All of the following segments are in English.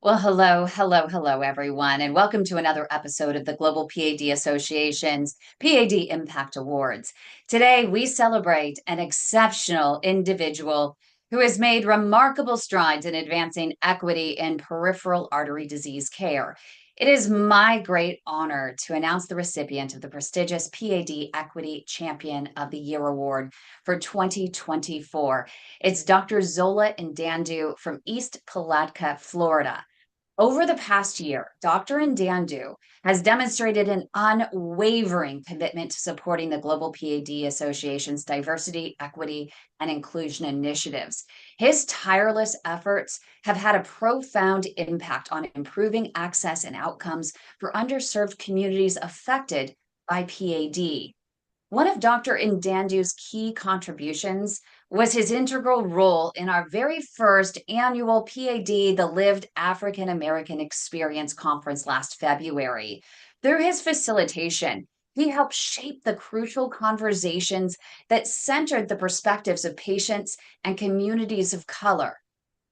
Well, hello, everyone, and welcome to another episode of the Global PAD Association's PAD Impact Awards. Today, we celebrate an exceptional individual who has made remarkable strides in advancing equity in peripheral artery disease care. It is my great honor to announce the recipient of the prestigious PAD Equity Champion of the Year Award for 2024. It's Dr. Zola Dandu from East Palatka, Florida. Over the past year, Dr. Dandu has demonstrated an unwavering commitment to supporting the Global PAD Association's diversity, equity, and inclusion initiatives. His tireless efforts have had a profound impact on improving access and outcomes for underserved communities affected by PAD. One of Dr. Ndandu's key contributions was his integral role in our very first annual PAD, the Lived African American Experience Conference last February. Through his facilitation, he helped shape the crucial conversations that centered the perspectives of patients and communities of color.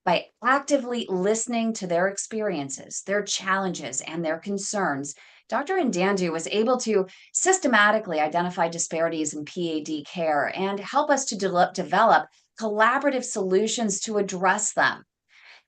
By actively listening to their experiences, their challenges, and their concerns, Dr. Ndandu was able to systematically identify disparities in PAD care and help us to develop collaborative solutions to address them.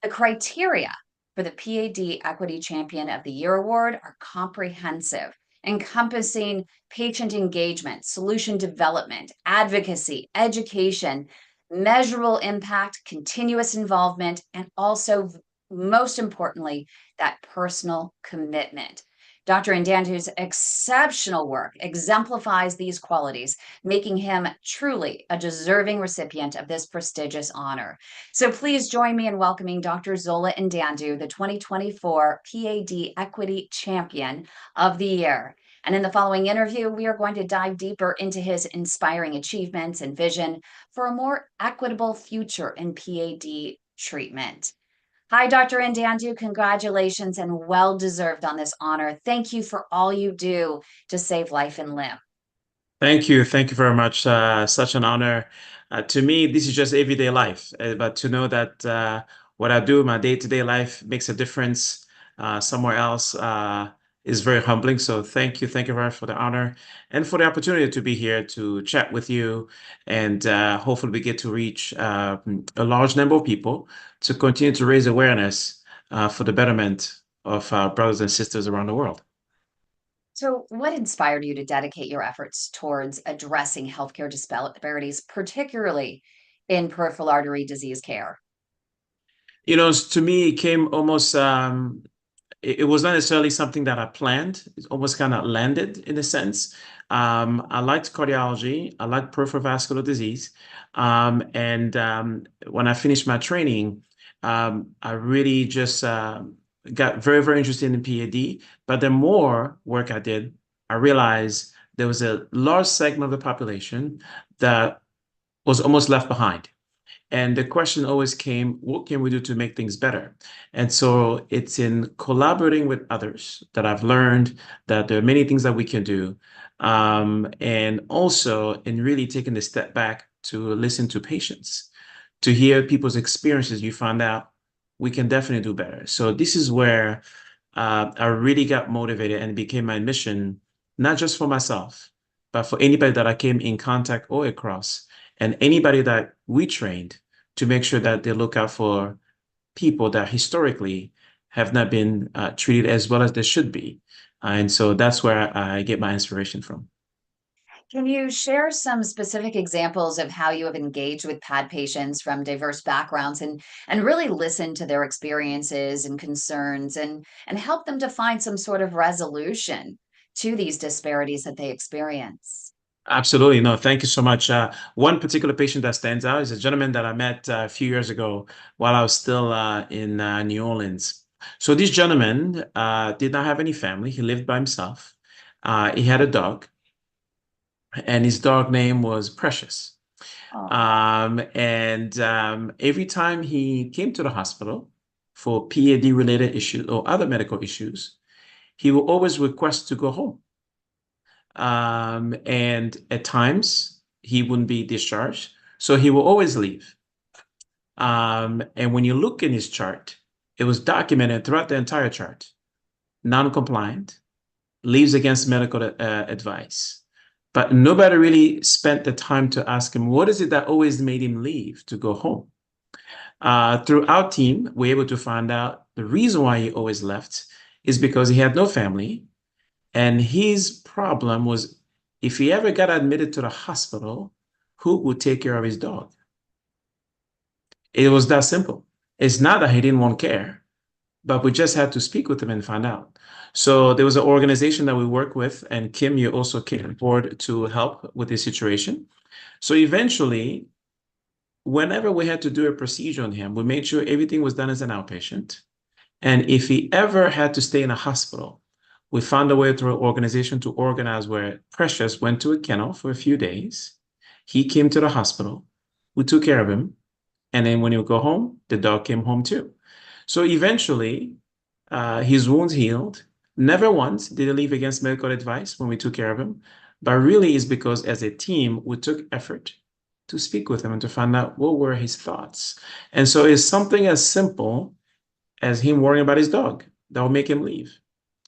The criteria for the PAD Equity Champion of the Year Award are comprehensive, encompassing patient engagement, solution development, advocacy, education, measurable impact, continuous involvement, and also, most importantly, that personal commitment. Dr. Ndandu's exceptional work exemplifies these qualities, making him truly a deserving recipient of this prestigious honor. So please join me in welcoming Dr. Zola Dandu, the 2024 PAD Equity Champion of the Year. And in the following interview, we are going to dive deeper into his inspiring achievements and vision for a more equitable future in PAD treatment. Hi, Dr. Ndandu. Congratulations and well deserved on this honor. Thank you for all you do to save life and limb. Thank you. Thank you very much. Such an honor. To me, this is just everyday life. But to know that what I do, my day-to-day life makes a difference somewhere else is very humbling. So thank you. Thank you very much for the honor and for the opportunity to be here to chat with you. And hopefully we get to reach a large number of people to continue to raise awareness for the betterment of our brothers and sisters around the world. So, what inspired you to dedicate your efforts towards addressing healthcare disparities, particularly in peripheral artery disease care? To me, it came almost, it was not necessarily something that I planned. It almost kind of landed in a sense. I liked cardiology. I liked peripheral vascular disease. And when I finished my training, I really just got very, very interested in PAD. But the more work I did, I realized there was a large segment of the population that was almost left behind. And the question always came, what can we do to make things better? And so it's in collaborating with others that I've learned that there are many things that we can do. And also in really taking a step back to listen to patients, to hear people's experiences, you find out we can definitely do better. So this is where I really got motivated and became my mission, not just for myself, but for anybody that I came in contact or across, and anybody that we trained to make sure that they look out for people that historically have not been treated as well as they should be. And so that's where I get my inspiration from. Can you share some specific examples of how you have engaged with PAD patients from diverse backgrounds and really listen to their experiences and concerns and help them to find some sort of resolution to these disparities that they experience? Absolutely. No, thank you so much. One particular patient that stands out is a gentleman that I met a few years ago while I was still in New Orleans. So this gentleman did not have any family. He lived by himself. He had a dog, and his dog name was Precious. Oh, And every time he came to the hospital for PAD related issues or other medical issues, he will always request to go home. And at times he wouldn't be discharged. So he will always leave. And when you look in his chart, It was documented throughout the entire chart. Non-compliant, leaves against medical advice. But nobody really spent the time to ask him, what is it that always made him leave to go home? Through our team, we're able to find out the reason why he always left is because he had no family. And his problem was if he ever got admitted to the hospital, who would take care of his dog? It was that simple. It's not that he didn't want care, but we just had to speak with him and find out. So there was an organization that we work with, and Kim, you also came on board to help with this situation. So eventually, whenever we had to do a procedure on him, we made sure everything was done as an outpatient. And if he ever had to stay in a hospital, we found a way through an organization to organize where Precious went to a kennel for a few days. He came to the hospital. We took care of him. And then when he would go home, the dog came home too. So eventually, his wounds healed. Never once did he leave against medical advice when we took care of him. But really is because as a team, we took effort to speak with him and to find out what were his thoughts. And so it's something as simple as him worrying about his dog that will make him leave.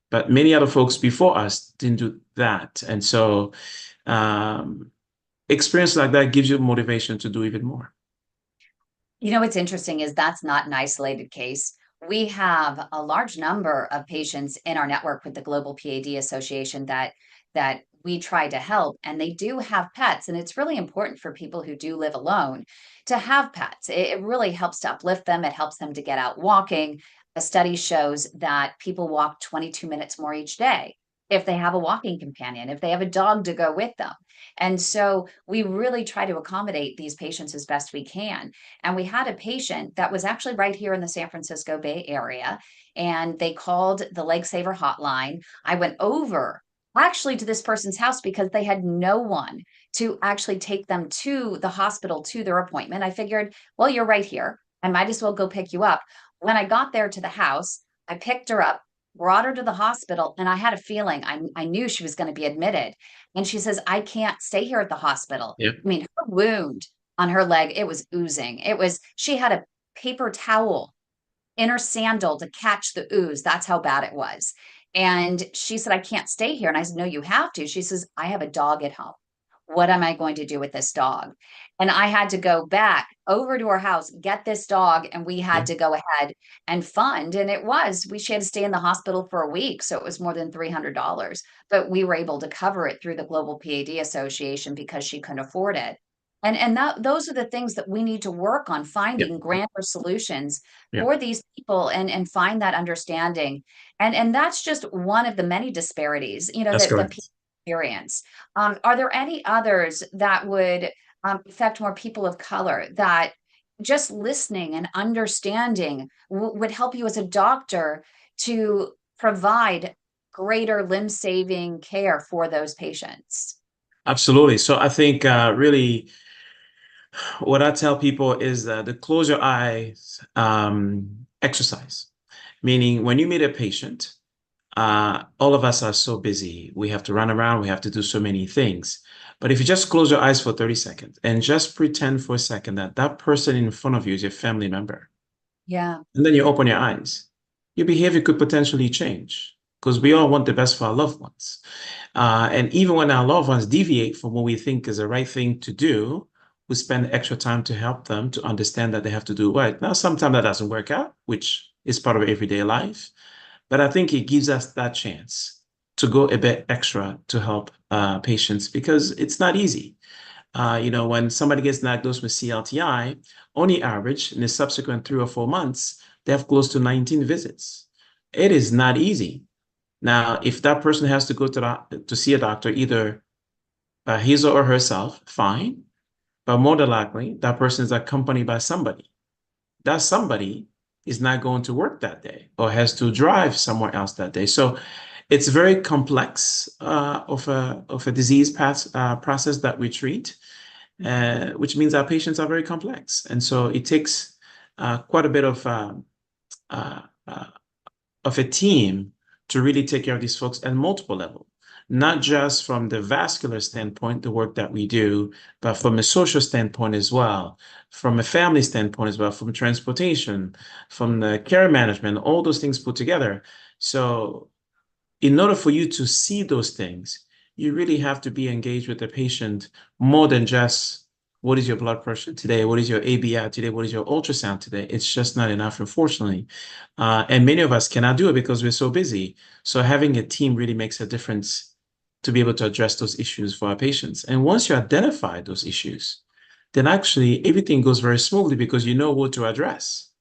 But many other folks before us didn't do that. And so experience like that gives you motivation to do even more. You know, what's interesting is that's not an isolated case. We have a large number of patients in our network with the Global PAD Association that we try to help, and they do have pets. And it's really important for people who do live alone to have pets. It really helps to uplift them. It helps them to get out walking. A study shows that people walk 22 minutes more each day if they have a walking companion, if they have a dog to go with them. And so we really try to accommodate these patients as best we can. And we had a patient that was actually right here in the San Francisco Bay Area, and they called the Leg Saver hotline. I went over actually to this person's house because they had no one to actually take them to the hospital to their appointment. I figured, well, you're right here. I might as well go pick you up. When I got there to the house, I picked her up, brought her to the hospital, and I had a feeling I knew she was going to be admitted. And she says, I can't stay here at the hospital. Yeah. I mean, her wound on her leg, it was oozing. She had a paper towel in her sandal to catch the ooze. That's how bad it was. And she said, I can't stay here. And I said, no, you have to. She says, I have a dog at home. What am I going to do with this dog? And I had to go back over to her house, get this dog, and we had to go ahead and fund. And she had to stay in the hospital for a week. So it was more than $300. But we were able to cover it through the Global PAD Association because she couldn't afford it. And those are the things that we need to work on, Yeah. finding grant or solutions Yeah. for these people and find that understanding. And that's just one of the many disparities, That's that correct. people experience. Are there any others that would affect more people of color that just listening and understanding would help you as a doctor to provide greater limb saving care for those patients? Absolutely. So I think really what I tell people is that the close your eyes exercise, meaning when you meet a patient, all of us are so busy. We have to run around, we have to do so many things. But if you just close your eyes for 30 seconds and just pretend for a second that that person in front of you is your family member, Yeah. and then you open your eyes, your behavior could potentially change because we all want the best for our loved ones. And even when our loved ones deviate from what we think is the right thing to do, we spend extra time to help them to understand that they have to do right. Now, sometimes that doesn't work out, which is part of everyday life. But I think it gives us that chance to go a bit extra to help patients because it's not easy. When somebody gets diagnosed with CLTI, on the average, in the subsequent 3 or 4 months, they have close to 19 visits. It is not easy. Now, if that person has to go to see a doctor, either his or herself, fine. But more than likely, that person is accompanied by somebody. That somebody is not going to work that day or has to drive somewhere else that day. So it's very complex of a disease process that we treat, which means our patients are very complex. And so it takes quite a bit of a team to really take care of these folks at multiple levels. not just from the vascular standpoint, the work that we do, but from a social standpoint as well, from a family standpoint as well, from transportation, from the care management, all those things put together. So in order for you to see those things, you really have to be engaged with the patient more than just what is your blood pressure today? What is your ABI today? What is your ultrasound today? It's just not enough, unfortunately. And many of us cannot do it because we're so busy. So having a team really makes a difference to be able to address those issues for our patients. And once you identify those issues, then actually everything goes very smoothly because you know what to address.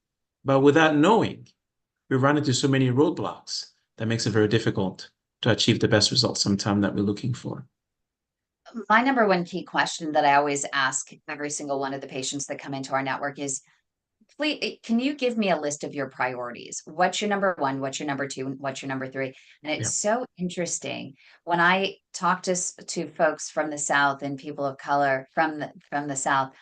But without knowing, we run into so many roadblocks that makes it very difficult to achieve the best results sometime that we're looking for. My number one key question that I always ask every single one of the patients that come into our network is, please, can you give me a list of your priorities? What's your number one? What's your number two? What's your number three? And it's Yeah. so interesting when I talk to folks from the South and people of color from the South,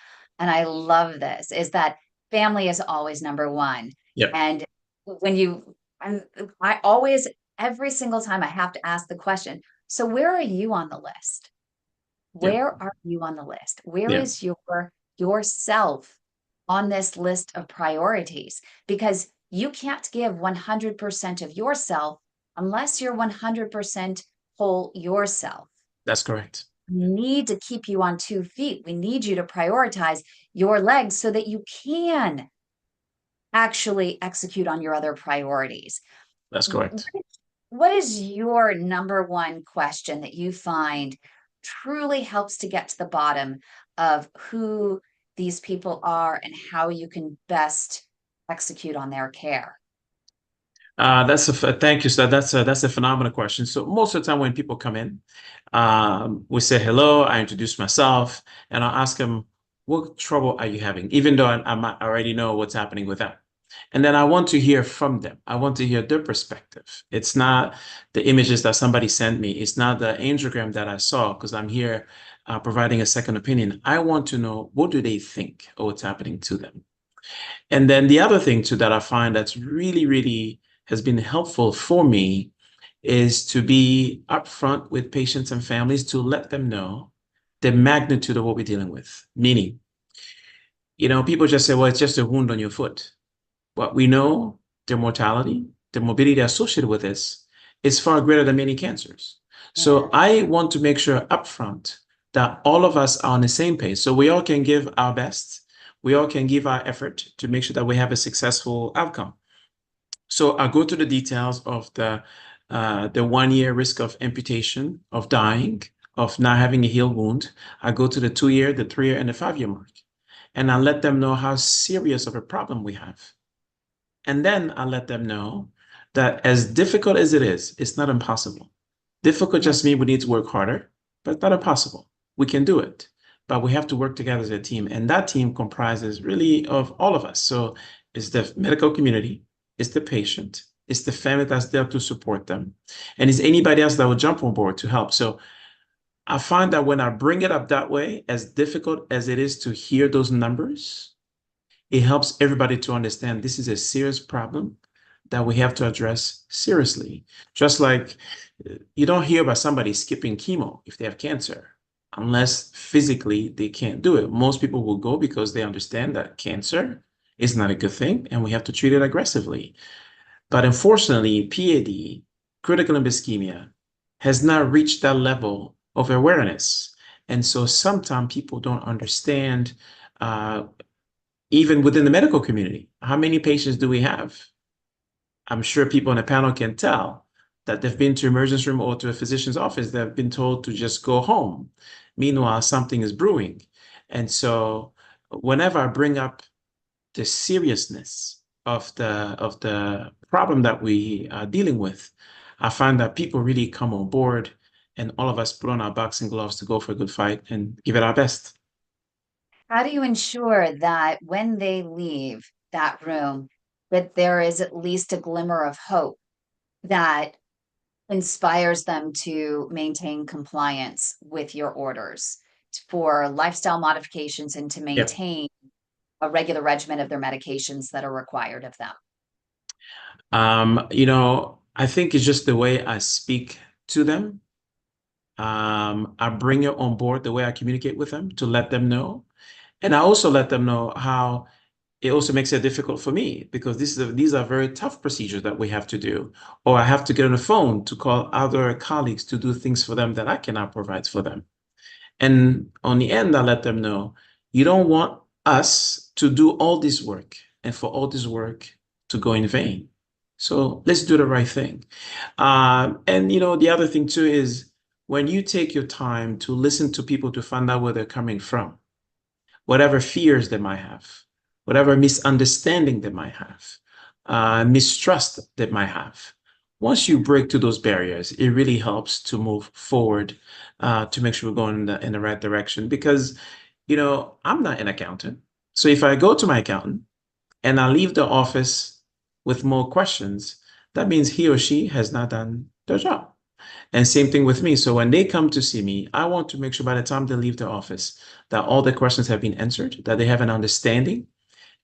and I love this, is that family is always number one. Yep. And when you, and I always, every single time I have to ask the question, so where are you on the list? Yep. Where are you on the list? Where Yeah. is yourself on this list of priorities? Because you can't give 100% of yourself unless you're 100% whole yourself. That's correct. We need to keep you on 2 feet. We need you to prioritize your legs so that you can actually execute on your other priorities. That's What correct. what is your number one question that you find truly helps to get to the bottom of who these people are and how you can best execute on their care? Thank you, sir. That's a phenomenal question. So most of the time when people come in, we say hello, I introduce myself, and I'll ask them, what trouble are you having? Even though I might already know what's happening with them. And then I want to hear from them. I want to hear their perspective. It's not the images that somebody sent me. It's not the angiogram that I saw because I'm here providing a second opinion. I want to know, what do they think of what's happening to them? And then the other thing too that I find that's really, really has been helpful for me is to be upfront with patients and families to let them know the magnitude of what we're dealing with. Meaning, people just say, well, it's just a wound on your foot. What we know, the mortality, the morbidity associated with this is far greater than many cancers. Yeah. So I want to make sure upfront that all of us are on the same page. So we all can give our best. We all can give our effort to make sure that we have a successful outcome. So I go to the details of the 1 year risk of amputation, of dying, of not having a healed wound. I go to the 2 year, the 3 year, and the 5 year mark. And I let them know how serious of a problem we have. And then I let them know that as difficult as it is, it's not impossible. Difficult Yeah. just means we need to work harder, but it's not impossible. We can do it, but we have to work together as a team. And that team comprises really of all of us. So it's the medical community, it's the patient, it's the family that's there to support them, and it's anybody else that will jump on board to help. So I find that when I bring it up that way, as difficult as it is to hear those numbers, it helps everybody to understand this is a serious problem that we have to address seriously. Just like you don't hear about somebody skipping chemo if they have cancer, unless physically they can't do it. Most people will go because they understand that cancer is not a good thing and we have to treat it aggressively. But unfortunately, PAD, critical limb ischemia, has not reached that level of awareness. And so sometimes people don't understand uh, even within the medical community. How many patients do we have? I'm sure people on the panel can tell that they've been to emergency room or to a physician's office. They've been told to just go home. Meanwhile, something is brewing. And so whenever I bring up the seriousness of the problem that we are dealing with, I find that people really come on board and all of us put on our boxing gloves to go for a good fight and give it our best. How do you ensure that when they leave that room, that there is at least a glimmer of hope that inspires them to maintain compliance with your orders for lifestyle modifications and to Yeah. maintain a regular regimen of their medications that are required of them? I think it's just the way I speak to them. I bring it on board the way I communicate with them to let them know. And I also let them know how it also makes it difficult for me because these are very tough procedures that we have to do. Or I have to get on the phone to call other colleagues to do things for them that I cannot provide for them. And on the end, I let them know you don't want us to do all this work and for all this work to go in vain. So let's do the right thing. And the other thing too is when you take your time to listen to people to find out where they're coming from, whatever fears they might have, whatever misunderstanding they might have, mistrust they might have. Once you break through those barriers, it really helps to move forward to make sure we're going in the right direction. Because, I'm not an accountant. So if I go to my accountant and I leave the office with more questions, that means he or she has not done their job. And same thing with me. So when they come to see me, I want to make sure by the time they leave the office that all the questions have been answered, that they have an understanding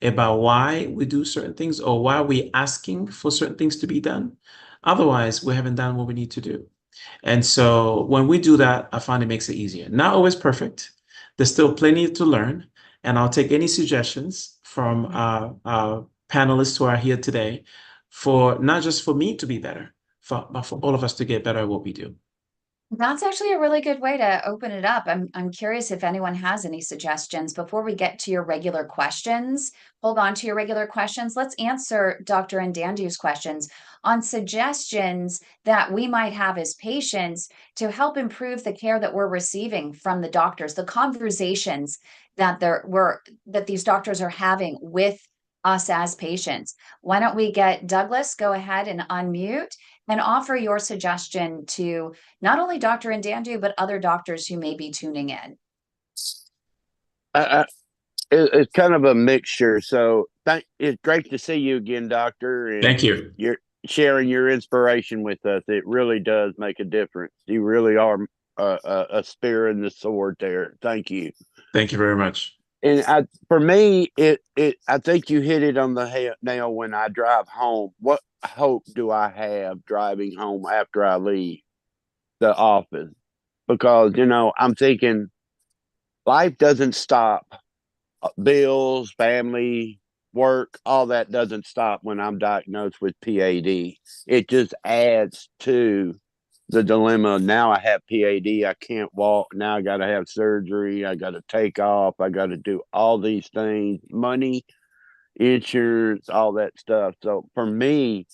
about why we do certain things or why we're asking for certain things to be done. Otherwise, we haven't done what we need to do. And so when we do that, I find it makes it easier. Not always perfect. There's still plenty to learn. And I'll take any suggestions from our panelists who are here today for not just for me to be better, but for all of us to get better at what we do. That's actually a really good way to open it up. I'm curious if anyone has any suggestions before we get to your regular questions. Hold on to your regular questions. Let's answer Dr. Ndandu's questions on suggestions that we might have as patients to help improve the care that we're receiving from the doctors, the conversations that these doctors are having with us as patients. Why don't we get Douglas go ahead and unmute and offer your suggestion to not only Dr. Ndandu, but other doctors who may be tuning in. I, it's kind of a mixture. So it's great to see you again, Doctor, and Thank you. you're sharing your inspiration with us. It really does make a difference. You really are a spear in the sword there. Thank you. Thank you very much. And for me, I think you hit it on the nail. When I drive home, what hope do I have driving home after I leave the office? Because I'm thinking life doesn't stop. Bills, family, work, all that doesn't stop when I'm diagnosed with PAD. It just adds to the dilemma. Now I have PAD. I can't walk. Now I got to have surgery. I got to take off. I got to do all these things, money, insurance, all that stuff. So for me,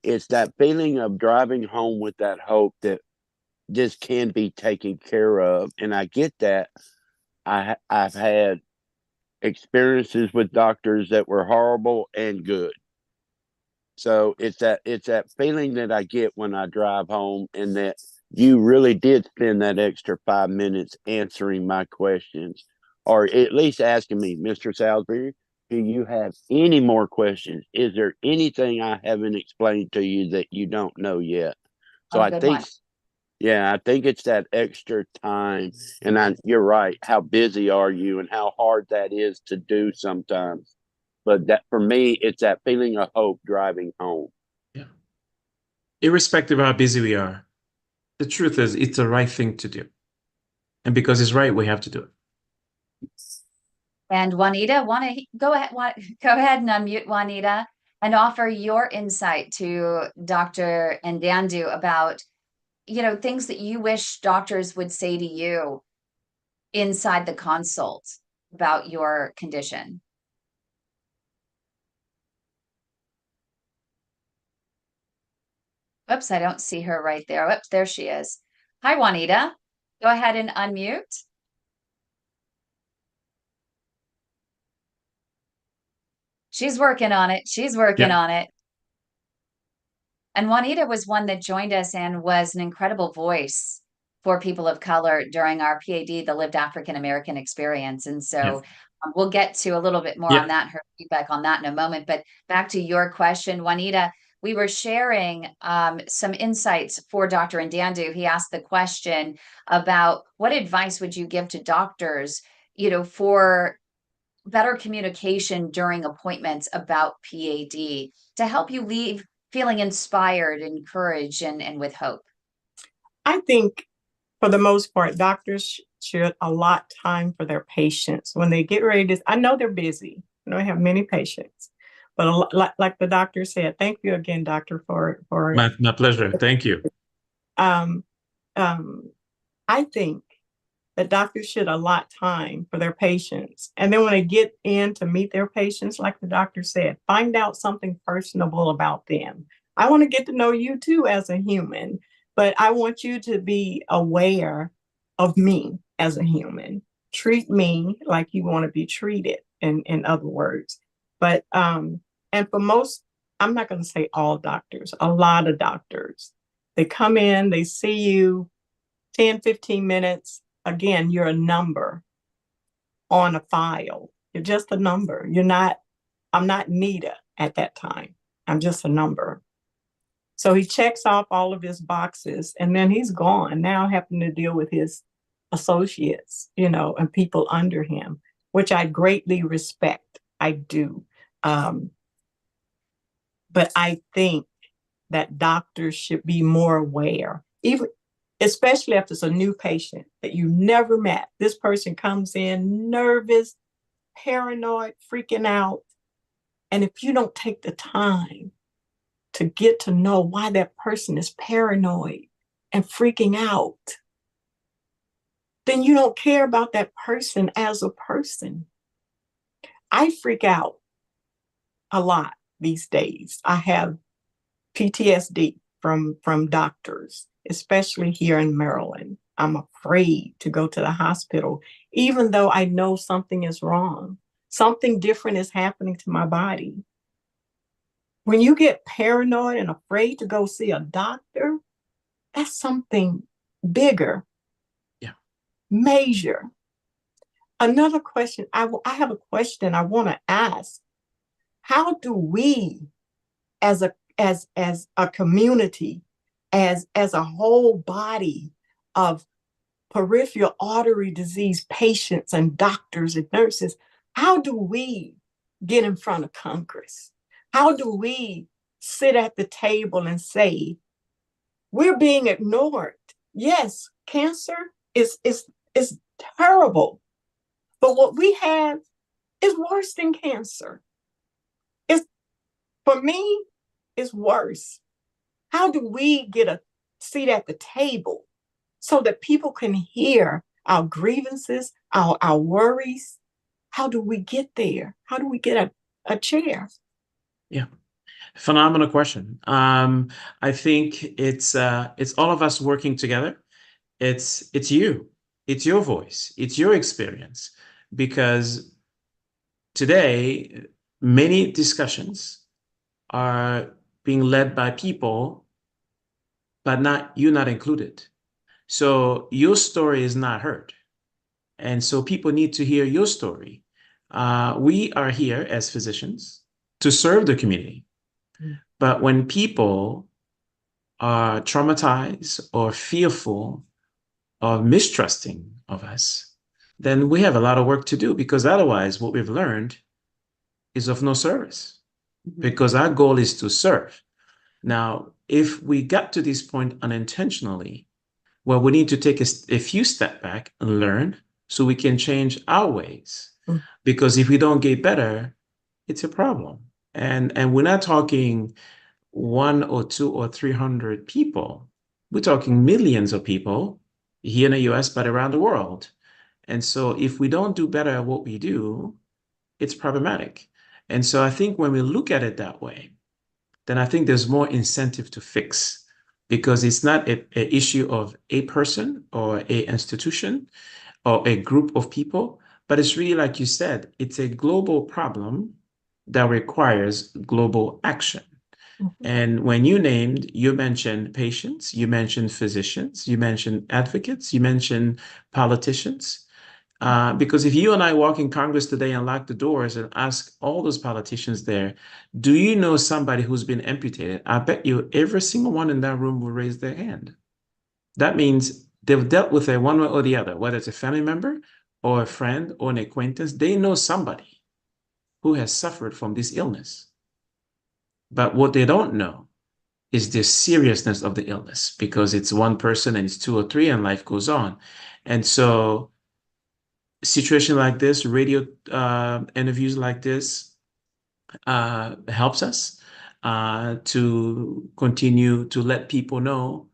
it's that feeling of driving home with that hope that this can be taken care of. And I get that. I've had experiences with doctors that were horrible and good. So it's that feeling that I get when I drive home, and that you really did spend that extra 5 minutes answering my questions, or at least asking me, Mr. Salisbury, do you have any more questions? Is there anything I haven't explained to you that you don't know yet? So Oh, I good think one. yeah, I think it's that extra time. And you're right. How busy are you and how hard that is to do sometimes. But that for me, it's that feeling of hope driving home. Yeah. Irrespective of how busy we are, the truth is it's the right thing to do. And because it's right, we have to do it. And Juanita, go ahead and unmute Juanita and offer your insight to Dr. Ndandu about, things that you wish doctors would say to you inside the consult about your condition. Oops, I don't see her right there. Oops, there she is. Hi, Juanita. Go ahead and unmute. She's working on it. She's working on it. And Juanita was one that joined us and was an incredible voice for people of color during our PAD, the Lived African American Experience. And so we'll get to a little bit more on that, her feedback on that in a moment. But back to your question, Juanita, we were sharing some insights for Dr. Ndandu. He asked the question about what advice would you give to doctors, for better communication during appointments about PAD to help you leave feeling inspired, encouraged, and with hope? I think for the most part, doctors should allot time for their patients when they get ready to. I know they're busy. I know I have many patients, but like the doctor said, thank you again, doctor, for My pleasure. Thank you. um, I think that doctors should allot time for their patients. And then when they get in to meet their patients, like the doctor said, find out something personable about them. I want to get to know you too as a human, but I want you to be aware of me as a human. Treat me like you want to be treated, in other words. But and for most, I'm not going to say all doctors, a lot of doctors, they come in, they see you 10, 15 minutes. Again, you're a number on a file. You're just a number. I'm not Nita at that time. I'm just a number. So he checks off all of his boxes and then he's gone, now having to deal with his associates, and people under him, which I greatly respect. I do. But I think that doctors should be more aware, especially if it's a new patient that you never met. This person comes in nervous, paranoid, freaking out. And if you don't take the time to get to know why that person is paranoid and freaking out, then you don't care about that person as a person. I freak out a lot these days. I have PTSD from doctors, especially here in Maryland. I'm afraid to go to the hospital, even though I know something is wrong. Something different is happening to my body. When you get paranoid and afraid to go see a doctor, that's something bigger. Yeah. Major. Another question, I have a question I want to ask. How do we, as a community, as a whole body of peripheral artery disease patients and doctors and nurses, how do we get in front of Congress? How do we sit at the table and say, we're being ignored? Yes, cancer is terrible, but what we have is worse than cancer. For me, it's worse. How do we get a seat at the table so that people can hear our grievances, our worries? How do we get there? How do we get a chair? Yeah. Phenomenal question. I think it's all of us working together. It's you. It's your voice. It's your experience. Because today, many discussions are being led by people, but not included. So your story is not heard. And so people need to hear your story. We are here as physicians to serve the community. But when people are traumatized or fearful or mistrusting of us, then we have a lot of work to do, because otherwise what we've learned is of no service, because our goal is to serve. Now, if we got to this point unintentionally, well, we need to take a few steps back and learn so we can change our ways. Because if we don't get better, it's a problem. And we're not talking 1 or 2 or 300 people. We're talking millions of people here in the US, but around the world. And so if we don't do better at what we do, it's problematic. And so I think when we look at it that way, then I think there's more incentive to fix, because it's not an issue of a person or an institution or a group of people, but it's really, like you said, it's a global problem that requires global action. And when you mentioned patients, you mentioned physicians, you mentioned advocates, you mentioned politicians. Because if you and I walk in Congress today and lock the doors and ask all those politicians there, do you know somebody who's been amputated? I bet you every single one in that room will raise their hand. That means they've dealt with it one way or the other, whether it's a family member or a friend or an acquaintance. They know somebody who has suffered from this illness. But what they don't know is the seriousness of the illness, because it's one person and it's two or three and life goes on. And so situation like this, radio interviews like this helps us to continue to let people know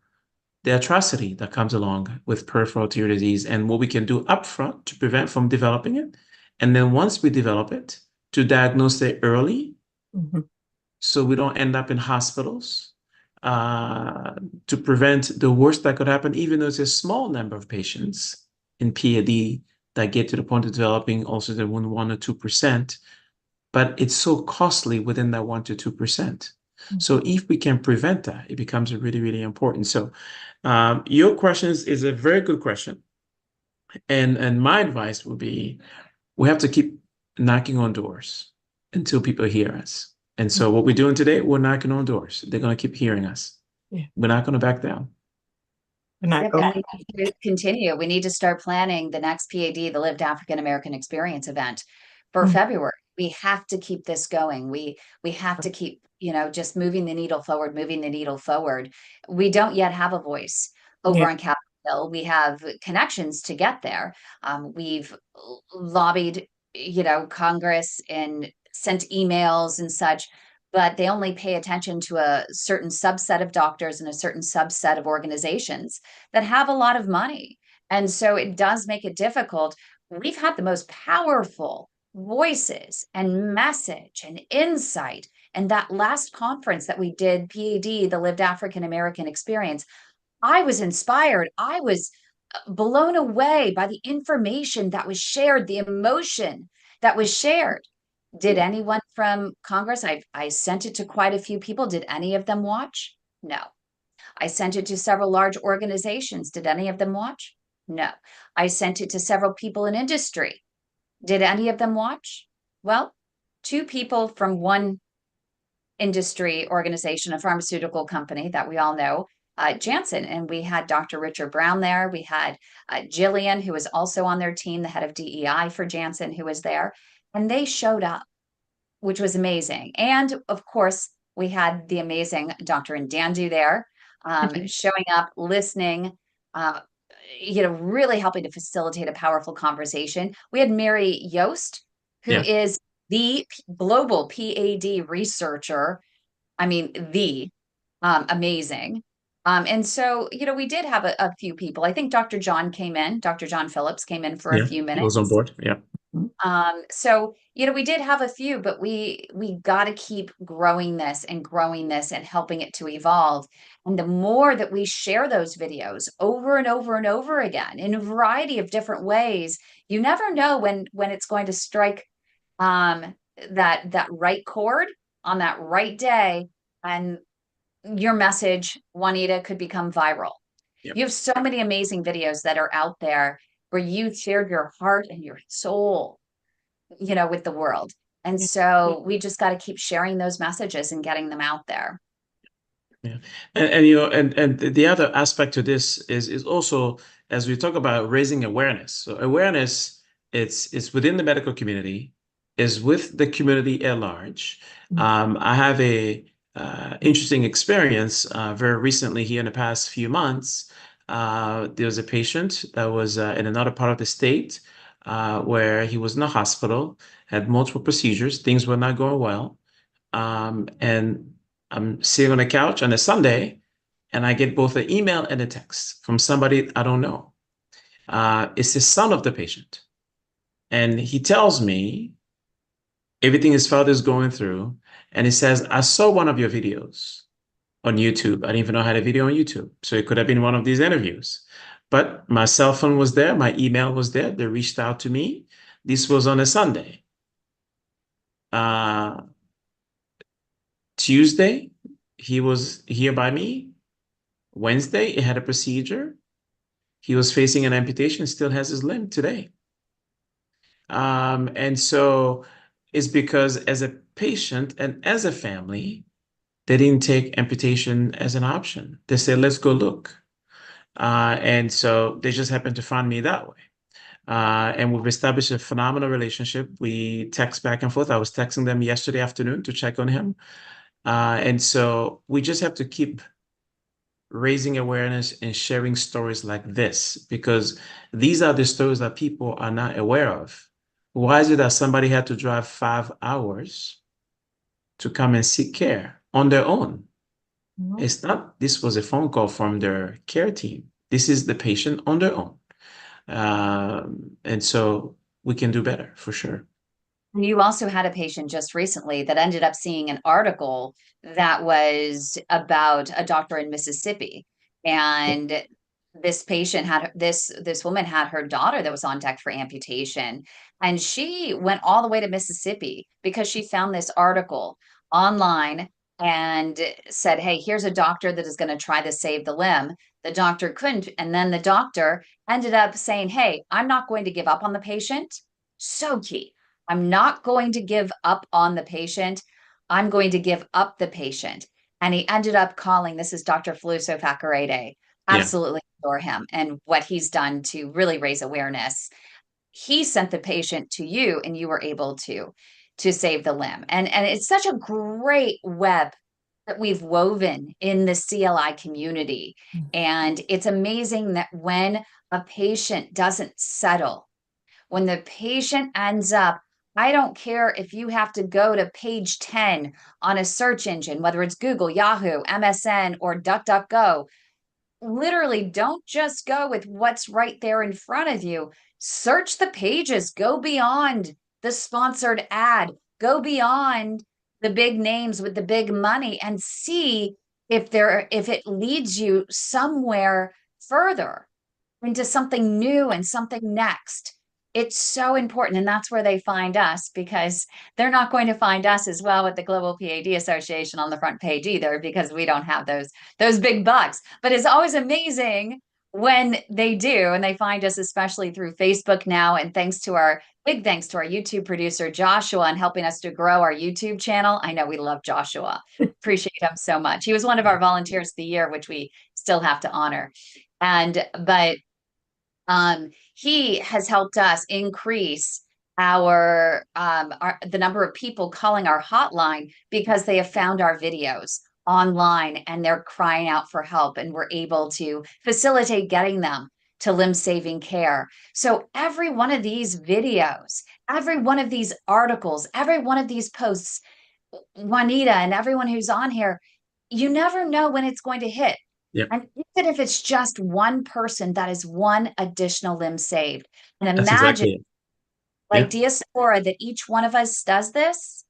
the atrocity that comes along with peripheral artery disease and what we can do upfront to prevent from developing it. And then once we develop it, to diagnose it early, so we don't end up in hospitals, to prevent the worst that could happen, even though it's a small number of patients in PAD that get to the point of developing ulcers that 1 or 2%, but it's so costly within that 1 to 2%. So if we can prevent that, it becomes really, really important. So your question is a very good question. And my advice would be, we have to keep knocking on doors until people hear us. And so what we're doing today, we're knocking on doors. They're going to keep hearing us. Yeah. We're not going to back down. And I Yep, go, and we need to continue. We need to start planning the next PAD, the Lived African American Experience event for February. We have to keep this going. We have to keep, just moving the needle forward, moving the needle forward. We don't yet have a voice over on Capitol Hill. We have connections to get there. We've lobbied, Congress and sent emails and such, but they only pay attention to a certain subset of doctors and a certain subset of organizations that have a lot of money. And so it does make it difficult. We've had the most powerful voices and message and insight. And that last conference that we did, PAD, the Lived African American Experience, I was inspired. I was blown away by the information that was shared, the emotion that was shared. Did anyone from Congress? I sent it to quite a few people. Did any of them watch? No. I sent it to several large organizations. Did any of them watch? No. I sent it to several people in industry. Did any of them watch? Well, 2 people from one industry organization, a pharmaceutical company that we all know, Janssen, and we had Dr. Richard Brown there. We had Jillian, who was also on their team, the head of DEI for Janssen, who was there. And they showed up, which was amazing. And of course, we had the amazing Dr. Dandu there, showing up, listening, really helping to facilitate a powerful conversation. We had Mary Yost, who is the global PAD researcher. I mean, amazing. And so, we did have a few people. I think Dr. John Phillips came in for a few minutes. He was on board. Yeah. So, we did have a few, but we got to keep growing this and helping it to evolve. And the more that we share those videos over and over and over again in a variety of different ways, you never know when it's going to strike that right chord on that right day, and your message, Juanita, could become viral. You have so many amazing videos that are out there where you shared your heart and your soul, with the world. And so we just got to keep sharing those messages and getting them out there. Yeah. And the other aspect to this is also, as we talk about raising awareness. So awareness, it's within the medical community, is with the community at large. I have a interesting experience very recently here in the past few months. There was a patient that was in another part of the state where he was in a hospital, had multiple procedures, things were not going well. And I'm sitting on the couch on a Sunday, and I get both an email and a text from somebody I don't know. It's the son of the patient. And he tells me everything his father is going through. And he says, I saw one of your videos on YouTube. I didn't even know I had a video on YouTube. So it could have been one of these interviews. But my cell phone was there. My email was there. They reached out to me. This was on a Sunday. Tuesday, he was here by me. Wednesday, he had a procedure. He was facing an amputation, still has his limb today. And so it's because as a patient and as a family, they didn't take amputation as an option. They said, let's go look. And so they just happened to find me that way. And we've established a phenomenal relationship. We text back and forth. I was texting them yesterday afternoon to check on him. And so we just have to keep raising awareness and sharing stories like this, because these are the stories that people are not aware of. Why is it that somebody had to drive 5 hours to come and seek care on their own? It's not, this was a phone call from their care team. This is the patient on their own. And so we can do better for sure. You also had a patient just recently that ended up seeing an article that was about a doctor in Mississippi. And this patient had this woman had her daughter that was on deck for amputation. And she went all the way to Mississippi because she found this article online and said, hey, here's a doctor that is going to try to save the limb. The doctor couldn't. And then the doctor ended up saying, hey, I'm not going to give up on the patient. So key. I'm not going to give up on the patient. I'm going to give up the patient. And he ended up calling, this is Dr. Feluso Fakarede. Absolutely adore him and what he's done to really raise awareness. He sent the patient to you and you were able to save the limb. And it's such a great web that we've woven in the CLI community. And it's amazing that when a patient doesn't settle, when the patient ends up, I don't care if you have to go to page 10 on a search engine, whether it's Google, Yahoo, MSN, or DuckDuckGo. Literally, don't just go with what's right there in front of you. Search the pages, go beyond the sponsored ad, go beyond the big names with the big money and see if it leads you somewhere further into something new and something next. It's so important. And that's where they find us, because they're not going to find us as well with the Global PAD Association on the front page either, because we don't have those big bucks. But it's always amazing when they do, and they find us, especially through Facebook now. And big thanks to our YouTube producer, Joshua, on helping us to grow our YouTube channel. I know we love Joshua. Appreciate him so much. He was one of our volunteers of the year, which we still have to honor. But he has helped us increase the number of people calling our hotline because they have found our videos online and they're crying out for help, and we're able to facilitate getting them to limb-saving care. So every one of these videos, every one of these articles, every one of these posts, Juanita and everyone who's on here, you never know when it's going to hit. Yep. And even if it's just one person, that is one additional limb saved. And That's imagine, exactly it. like Diaspora, that each one of us does this,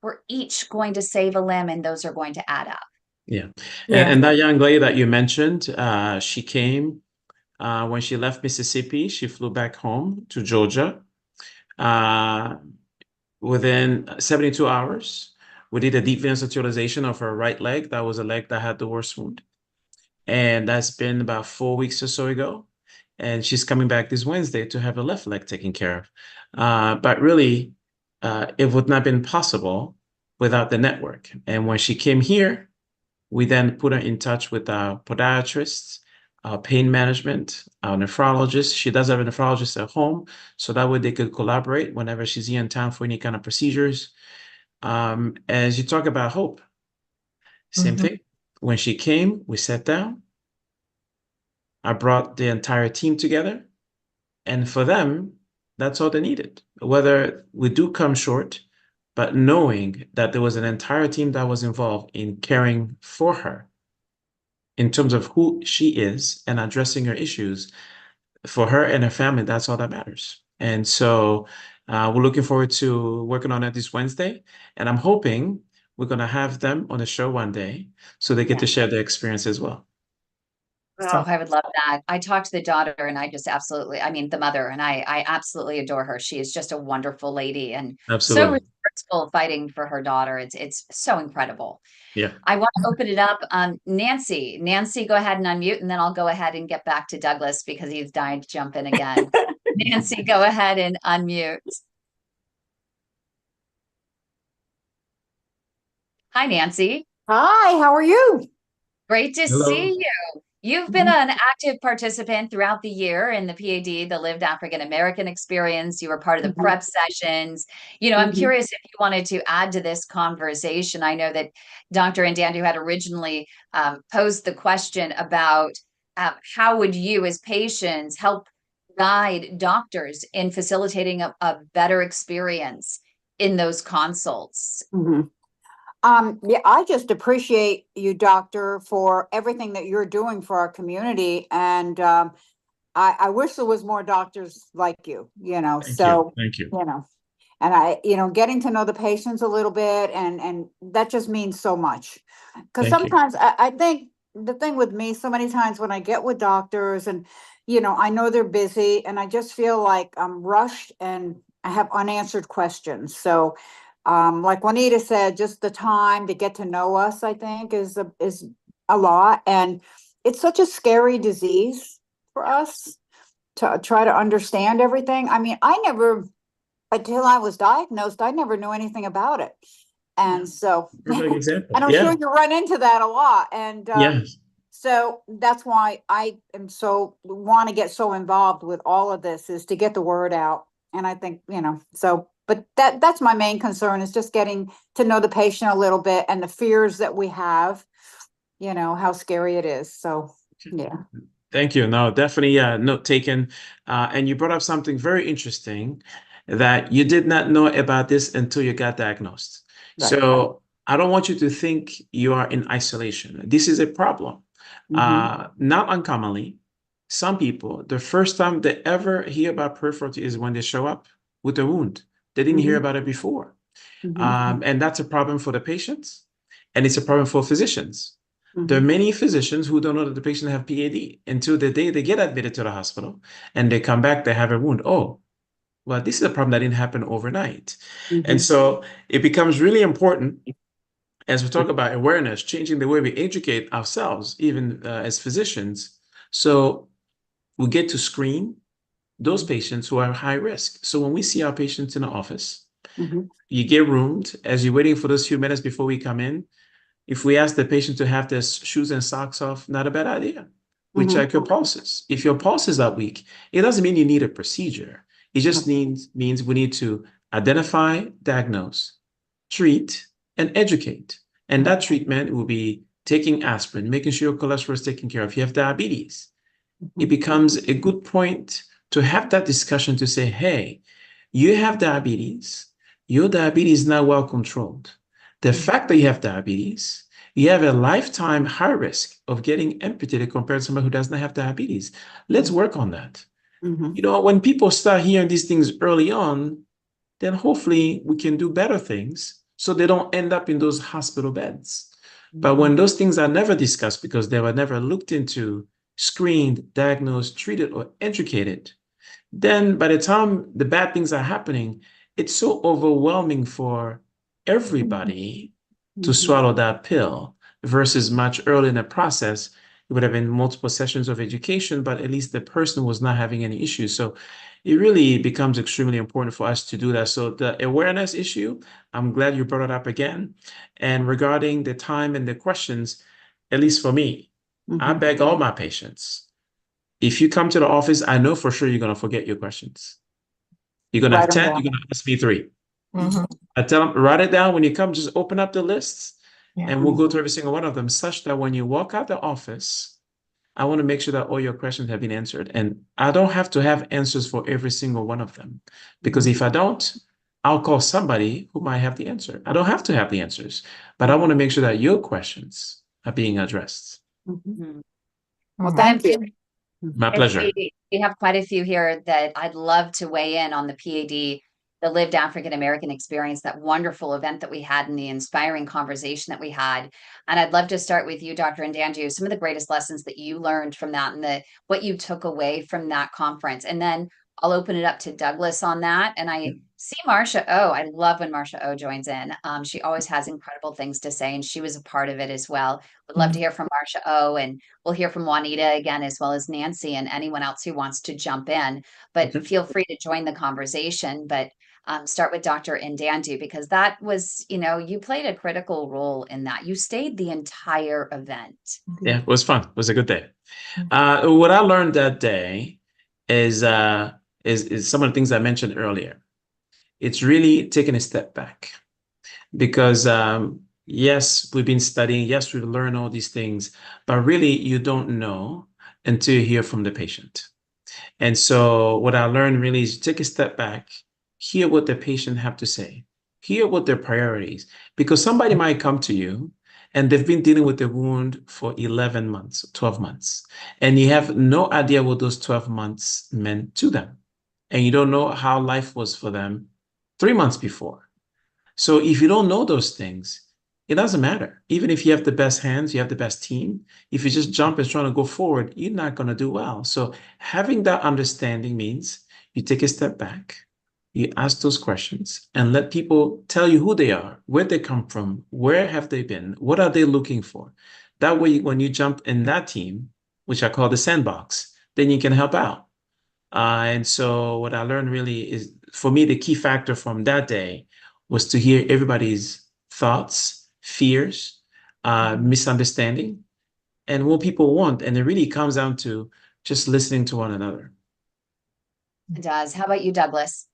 we're each going to save a limb, and those are going to add up. Yeah. And that young lady that you mentioned, she came when she left Mississippi. She flew back home to Georgia. Within 72 hours, we did a deep venous arterialization of her right leg. That was a leg that had the worst wound. And that's been about 4 weeks or so ago. And she's coming back this Wednesday to have her left leg taken care of. But really, it would not have been possible without the network. And when she came here, we then put her in touch with our podiatrists, our pain management, our nephrologist. She does have a nephrologist at home, so that way they could collaborate whenever she's here in town for any kind of procedures. As you talk about hope, same thing. When she came, we sat down. I brought the entire team together. And for them, that's all they needed. Whether we do come short, but knowing that there was an entire team that was involved in caring for her in terms of who she is and addressing her issues, for her and her family, that's all that matters. And so we're looking forward to working on it this Wednesday. And I'm hoping we're going to have them on the show one day so they get to share their experience as well. Oh, I would love that. I talked to the daughter and I just the mother, and I absolutely adore her. She is just a wonderful lady and Absolutely. so resourceful, fighting for her daughter. It's so incredible. Yeah. I want to open it up. Nancy, go ahead and unmute, and then I'll go ahead and get back to Douglas because he's dying to jump in again. Nancy, go ahead and unmute. Hi, Nancy. Hi, how are you? Great to Hello. see you. You've been an active participant throughout the year in the PAD, the Lived African American Experience. You were part of the prep sessions. I'm curious if you wanted to add to this conversation. I know that Dr. Dandu had originally posed the question about how would you as patients help guide doctors in facilitating a better experience in those consults? Yeah, I just appreciate you, doctor, for everything that you're doing for our community. And I wish there was more doctors like you, Thank so, you. Thank you. and getting to know the patients a little bit, and that just means so much. Because Thank you. sometimes I think the thing with me, so many times when I get with doctors and, I know they're busy and I just feel like I'm rushed and I have unanswered questions. So, like Juanita said, just the time to get to know us, I think is a lot. And it's such a scary disease for us to try to understand everything. I mean, until I was diagnosed, I never knew anything about it. And so, Perfect example. and I'm Yeah. sure you run into that a lot. And Yes. so that's why I am want to get so involved with all of this, is to get the word out. And I think, but that's my main concern, is just getting to know the patient a little bit and the fears that we have, how scary it is. So, yeah. Thank you. No, definitely note taken. And you brought up something very interesting, that you did not know about this until you got diagnosed. Right. So I don't want you to think you are in isolation. This is a problem. Not uncommonly, some people, the first time they ever hear about peripheral artery is when they show up with a wound. They didn't hear about it before. And that's a problem for the patients, and it's a problem for physicians. There are many physicians who don't know that the patient have PAD until the day they get admitted to the hospital and they come back, they have a wound. Oh, well, this is a problem that didn't happen overnight. And so it becomes really important, as we talk about awareness, changing the way we educate ourselves, even as physicians. So we get to screen those patients who are high risk. So when we see our patients in the office, you get roomed as you're waiting for those few minutes before we come in. If we ask the patient to have their shoes and socks off, not a bad idea. We check your pulses. If your pulses are weak, it doesn't mean you need a procedure. It just means we need to identify, diagnose, treat, and educate. And that treatment will be taking aspirin, making sure your cholesterol is taken care of. If you have diabetes, it becomes a good point to have that discussion to say, hey, you have diabetes. Your diabetes is not well controlled. The fact that you have diabetes, you have a lifetime high risk of getting amputated compared to somebody who does not have diabetes. Let's work on that. When people start hearing these things early on, then hopefully we can do better things so they don't end up in those hospital beds. But when those things are never discussed because they were never looked into, screened, diagnosed, treated, or educated, then by the time the bad things are happening, it's so overwhelming for everybody to swallow that pill, versus much earlier in the process, it would have been multiple sessions of education, but at least the person was not having any issues. So it really becomes extremely important for us to do that. So the awareness issue, I'm glad you brought it up again. And regarding the time and the questions, at least for me, I beg all my patients, if you come to the office, I know for sure you're going to forget your questions. You're going to have 10, you're going to ask me 3. I tell them, write it down when you come, just open up the lists and we'll go through every single one of them, such that when you walk out the office, I want to make sure that all your questions have been answered. And I don't have to have answers for every single one of them, because if I don't, I'll call somebody who might have the answer. I don't have to have the answers, but I want to make sure that your questions are being addressed. Well, thank you. My pleasure. We have quite a few here that I'd love to weigh in on the PAD, the Lived African American Experience, that wonderful event that we had and the inspiring conversation that we had. And I'd love to start with you, Dr. Dandu, some of the greatest lessons that you learned from that and what you took away from that conference. And then I'll open it up to Douglas on that. And I see Marcia O. I love when Marcia O joins in. She always has incredible things to say, and she was a part of it as well. Would love to hear from Marcia O. And we'll hear from Juanita again, as well as Nancy and anyone else who wants to jump in. But feel free to join the conversation. But start with Dr. IND Dandu, because that was, you played a critical role in that. You stayed the entire event. Yeah, it was fun. It was a good day. What I learned that day is some of the things I mentioned earlier. It's really taking a step back, because yes, we've been studying, yes, we've learned all these things, but really you don't know until you hear from the patient. And so what I learned really is take a step back, hear what the patient have to say, hear what their priorities, because somebody might come to you and they've been dealing with the wound for 11 months, 12 months, and you have no idea what those 12 months meant to them. And you don't know how life was for them 3 months before. So if you don't know those things, it doesn't matter. Even if you have the best hands, you have the best team, if you just jump and trying to go forward, you're not going to do well. So having that understanding means you take a step back, you ask those questions, and let people tell you who they are, where they come from, where have they been, what are they looking for. That way, when you jump in that team, which I call the sandbox, then you can help out. And so what I learned really is, for me, the key factor from that day was to hear everybody's thoughts, fears, misunderstanding, and what people want. And it really comes down to just listening to one another. It does. How about you, Douglas?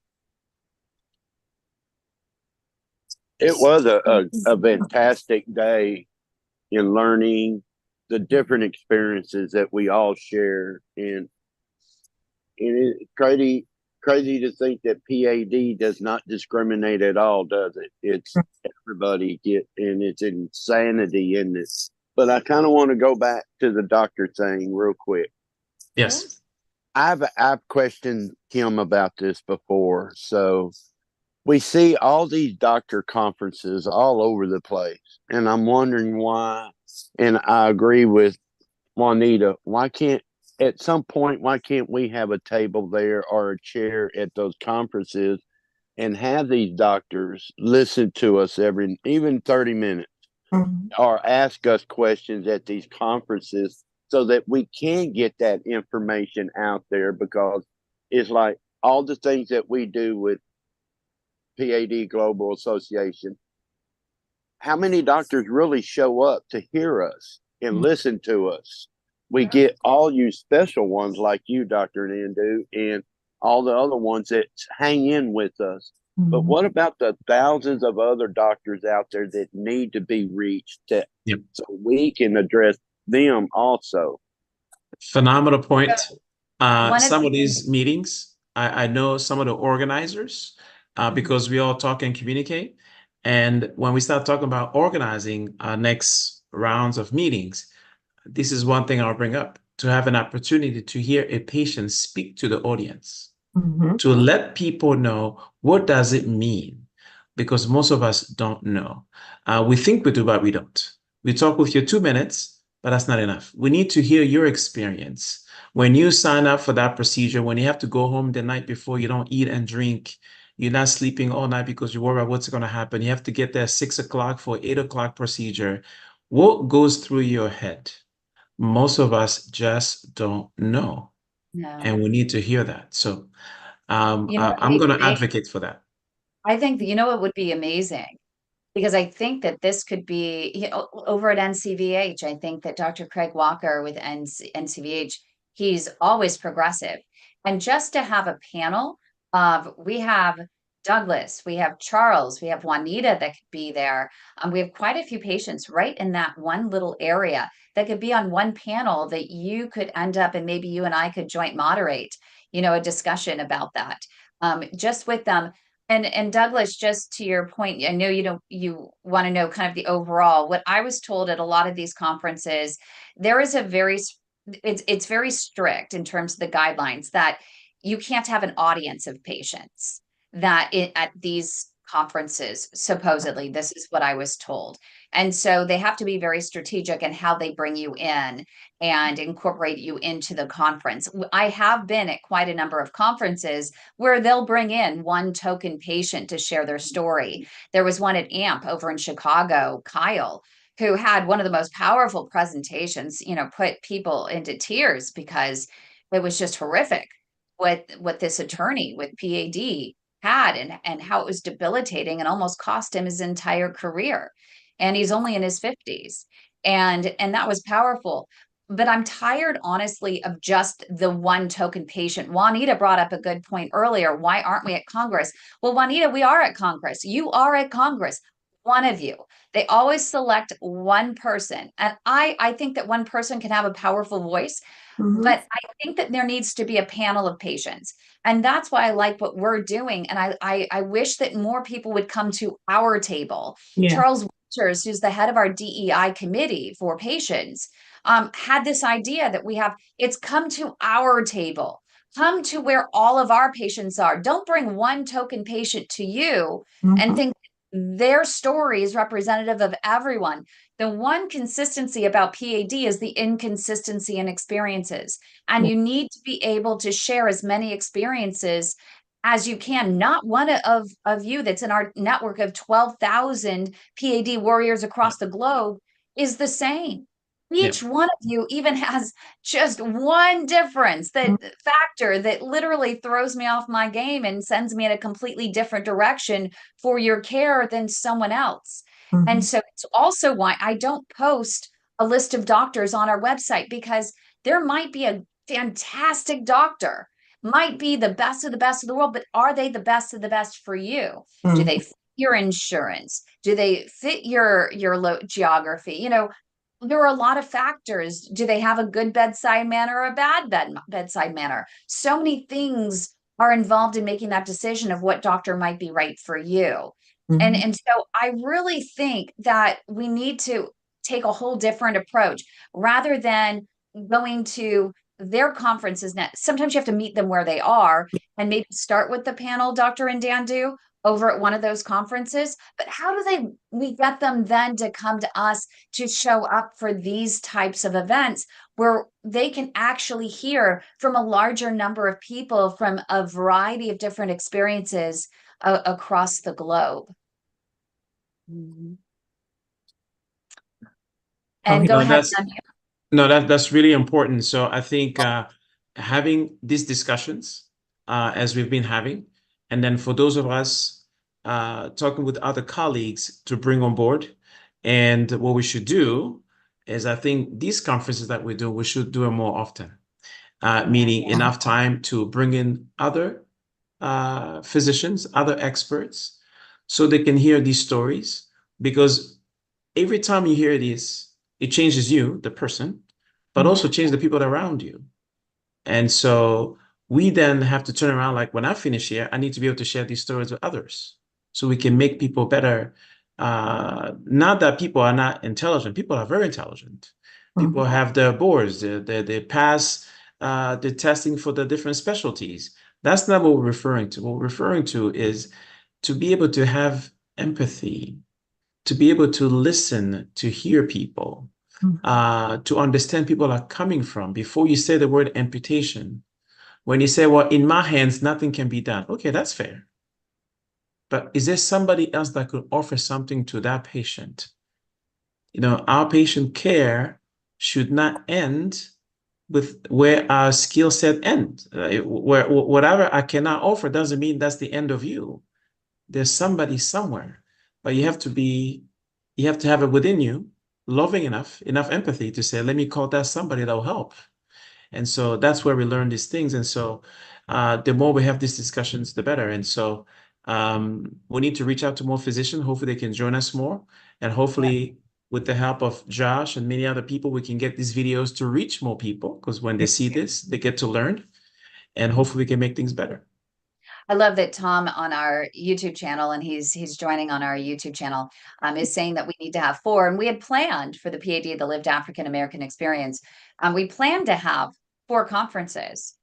It was a fantastic day in learning the different experiences that we all share. And it's crazy to think that PAD does not discriminate at all, does it? It's everybody and it's insanity in this. But I kind of want to go back to the doctor thing real quick. Yes. I've questioned him about this before. So we see all these doctor conferences all over the place, and I'm wondering why. And I agree with Juanita. At some point, why can't we have a table there or a chair at those conferences and have these doctors listen to us even 30 minutes, or ask us questions at these conferences, so that we can get that information out there? Because it's like all the things that we do with PAD Global Association, how many doctors really show up to hear us and listen to us? We get all you special ones like you, Dr. Dandu, and all the other ones that hang in with us. But what about the thousands of other doctors out there that need to be reached, so we can address them also? Phenomenal point. Some of these meetings, I know some of the organizers, because we all talk and communicate. And when we start talking about organizing our next rounds of meetings, this is one thing I'll bring up: to have an opportunity to hear a patient speak to the audience, to let people know, what does it mean? Because most of us don't know. We think we do, but we don't. We talk with you 2 minutes, but that's not enough. We need to hear your experience. When you sign up for that procedure, when you have to go home the night before, you don't eat and drink, you're not sleeping all night because you worry about what's going to happen. You have to get there at 6 o'clock for 8 o'clock procedure. What goes through your head? Most of us just don't know. No. And we need to hear that. So I'm going to advocate for that. I think that, it would be amazing, because I think that this could be, over at NCVH, I think that Dr. Craig Walker with NCVH, he's always progressive. And just to have a panel of, we have Douglas, we have Charles, we have Juanita that could be there. We have quite a few patients right in that one little area that could be on one panel that you could end up, and maybe you and I could joint moderate, a discussion about that, just with them. And Douglas, just to your point, I know you want to know kind of the overall. What I was told at a lot of these conferences, there is it's very strict in terms of the guidelines, that you can't have an audience of patients at these conferences. Supposedly, this is what I was told. And so they have to be very strategic in how they bring you in and incorporate you into the conference. I have been at quite a number of conferences where they'll bring in one token patient to share their story. There was one at AMP over in Chicago, Kyle, who had one of the most powerful presentations, put people into tears, because it was just horrific what this attorney with PAD had and how it was debilitating and almost cost him his entire career. And he's only in his 50s. And that was powerful. But I'm tired, honestly, of just the one token patient. Juanita brought up a good point earlier. Why aren't we at Congress? Well, Juanita, we are at Congress. You are at Congress. One of you. They always select one person. And I think that one person can have a powerful voice, but I think that there needs to be a panel of patients. And that's why I like what we're doing. And I wish that more people would come to our table. Yeah. Charles Winters, who's the head of our DEI committee for patients, had this idea that it's come to our table. Come to where all of our patients are. Don't bring one token patient to you and think their story is representative of everyone. The one consistency about PAD is the inconsistency in experiences. And you need to be able to share as many experiences as you can. Not one of you that's in our network of 12,000 PAD warriors across the globe is the same. Each one of you even has just one difference, that factor that literally throws me off my game and sends me in a completely different direction for your care than someone else. And so it's also why I don't post a list of doctors on our website, because there might be a fantastic doctor, might be the best of the world, but are they the best of the best for you? Do they fit your insurance? Do they fit your geography? You know, there are a lot of factors. Do they have a good bedside manner or a bad bedside manner? So many things are involved in making that decision of what doctor might be right for you. And so I really think that we need to take a whole different approach rather than going to their conferences. Now, sometimes you have to meet them where they are and maybe start with the panel, Dr. Dandu, over at one of those conferences. But how do we get them then to come to us to show up for these types of events where they can actually hear from a larger number of people from a variety of different experiences across the globe? And go ahead. No, that's really important. So I think having these discussions as we've been having, and then for those of us talking with other colleagues to bring on board. And what we should do is, I think these conferences that we do, we should do it more often, meaning enough time to bring in other physicians, other experts, so they can hear these stories. Because every time you hear this, it changes you, the person, but also changes the people around you. And so we then have to turn around, like when I finish here, I need to be able to share these stories with others so we can make people better. Not that people are not intelligent. People are very intelligent. People have their boards, they pass the testing for the different specialties. That's not what we're referring to. What we're referring to is to be able to have empathy, to be able to listen, to hear people, to understand people are coming from. Before you say the word amputation, when you say, well, in my hands, nothing can be done. Okay, that's fair. But is there somebody else that could offer something to that patient? You know, our patient care should not end with where our skill set ends. Where whatever I cannot offer doesn't mean that's the end of you. There's somebody somewhere, but you have to have it within you, loving enough empathy to say, let me call that somebody that will help. And so that's where we learn these things. And so the more we have these discussions, the better. And so we need to reach out to more physicians. Hopefully they can join us more. And hopefully with the help of Josh and many other people, we can get these videos to reach more people, because when they see this, they get to learn, and hopefully we can make things better. I love that Tom on our YouTube channel, and he's joining on our YouTube channel, is saying that we need to have 4. And we had planned for the PAD, the Lived African American Experience. We planned to have 4 conferences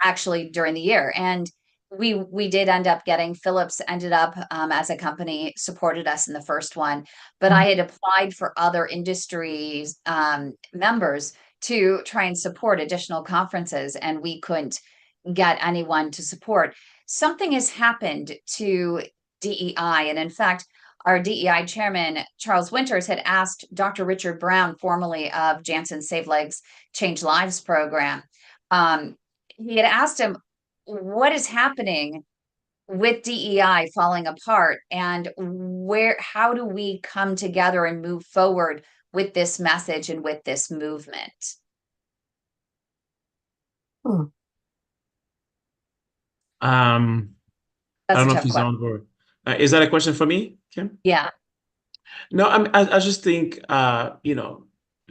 actually during the year. And we did end up getting, Philips ended up as a company supported us in the first one, but I had applied for other industries members to try and support additional conferences, and we couldn't get anyone to support. Something has happened to DEI. And in fact, our DEI chairman, Charles Winters, had asked Dr. Richard Brown, formerly of Janssen Save Legs, Change Lives program. He had asked him, what is happening with DEI falling apart, and how do we come together and move forward with this message and with this movement? Hmm. I That's don't a know if tough he's question. on board. Is that a question for me, Kim? Yeah. No, I just think,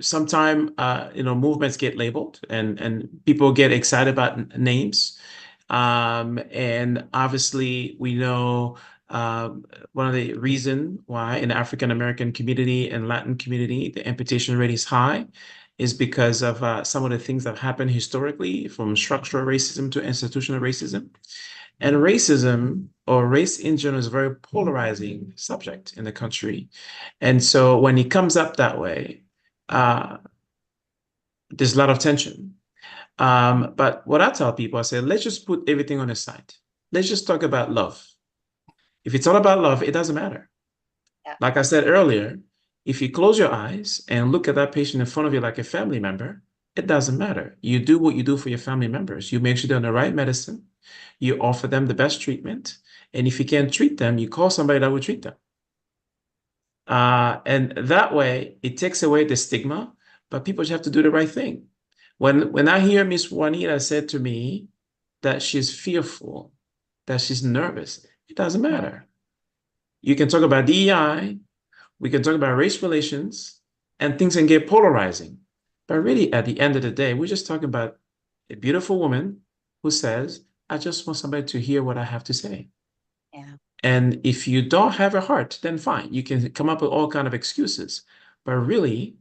sometime, movements get labeled and people get excited about names. And obviously we know, one of the reason why in the African American community and Latin community, the amputation rate is high is because of some of the things that happened historically, from structural racism to institutional racism. And racism, or race in general, is a very polarizing subject in the country. And so when it comes up that way, uh, there's a lot of tension. But what I tell people, I say, let's just put everything on the side. Let's just talk about love. If it's all about love, it doesn't matter. Yeah. Like I said earlier, if you close your eyes and look at that patient in front of you like a family member, it doesn't matter. You do what you do for your family members. You make sure they're on the right medicine. You offer them the best treatment. And if you can't treat them, you call somebody that will treat them. And that way, it takes away the stigma, but people just have to do the right thing. When I hear Miss Juanita said to me that she's fearful, that she's nervous, it doesn't matter. You can talk about DEI, we can talk about race relations, and things can get polarizing. But really, at the end of the day, we're just talking about a beautiful woman who says, I just want somebody to hear what I have to say. Yeah. And if you don't have a heart, then fine. You can come up with all kind of excuses. But really,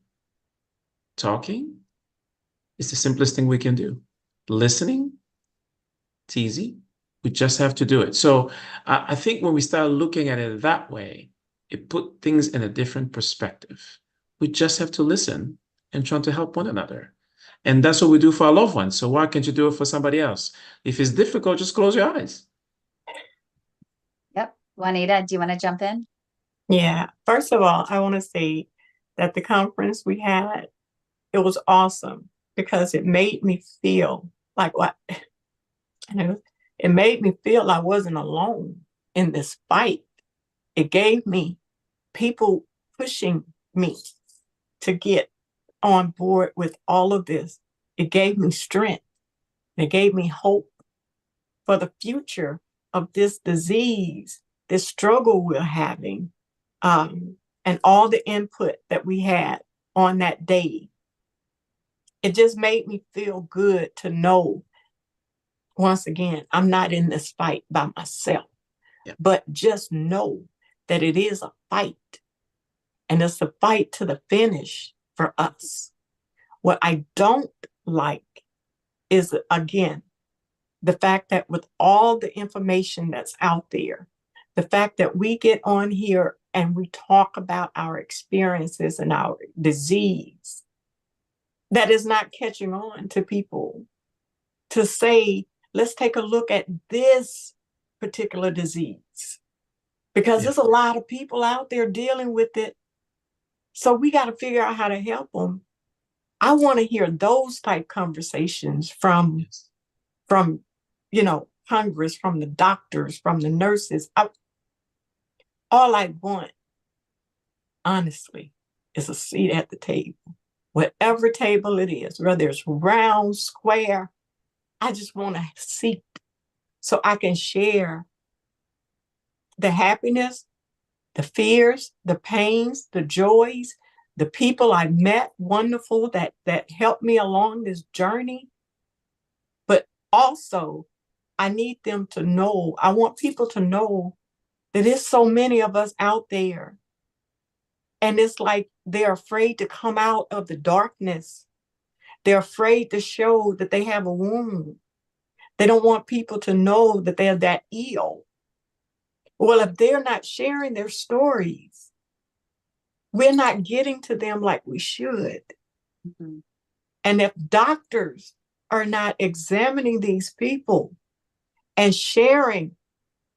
talking is the simplest thing we can do. Listening, it's easy. We just have to do it. So I think when we start looking at it that way, it put things in a different perspective. We just have to listen and try to help one another. And that's what we do for our loved ones. So why can't you do it for somebody else? If it's difficult, just close your eyes. Yep. Juanita, do you want to jump in? Yeah. First of all, I want to say that the conference we had, it was awesome because it made me feel like what, it made me feel I wasn't alone in this fight. It gave me people pushing me to get on board with all of this. It gave me strength. It gave me hope for the future of this disease, this struggle we're having, and all the input that we had on that day. It just made me feel good to know, once again, I'm not in this fight by myself, but just know that it is a fight, and it's a fight to the finish for us. What I don't like is, again, the fact that with all the information that's out there, the fact that we get on here and we talk about our experiences and our disease, that is not catching on to people to say, let's take a look at this particular disease, because there's a lot of people out there dealing with it. So we got to figure out how to help them. I want to hear those type conversations from Congress, from the doctors, from the nurses. All I want, honestly, is a seat at the table. Whatever table it is, whether it's round, square, I just want a seat so I can share the happiness, the fears, the pains, the joys, the people I met, wonderful, that helped me along this journey. But also, I need them to know, I want people to know that there's so many of us out there. And it's like they're afraid to come out of the darkness. They're afraid to show that they have a wound. They don't want people to know that they're that ill. Well, if they're not sharing their stories, we're not getting to them like we should. Mm-hmm. And if doctors are not examining these people and sharing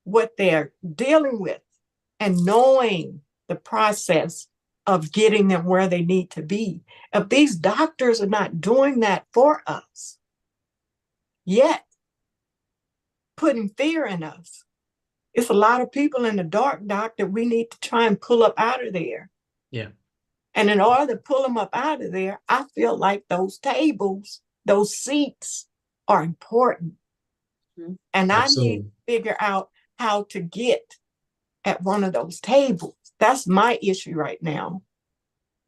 what they're dealing with and knowing the process of getting them where they need to be, if these doctors are not doing that for us, yet putting fear in us, It's a lot of people in the dark, doc, that we need to try and pull up out of there. Yeah. And in order to pull them up out of there, I feel like those tables, those seats are important. And I need to figure out how to get at one of those tables. That's my issue right now,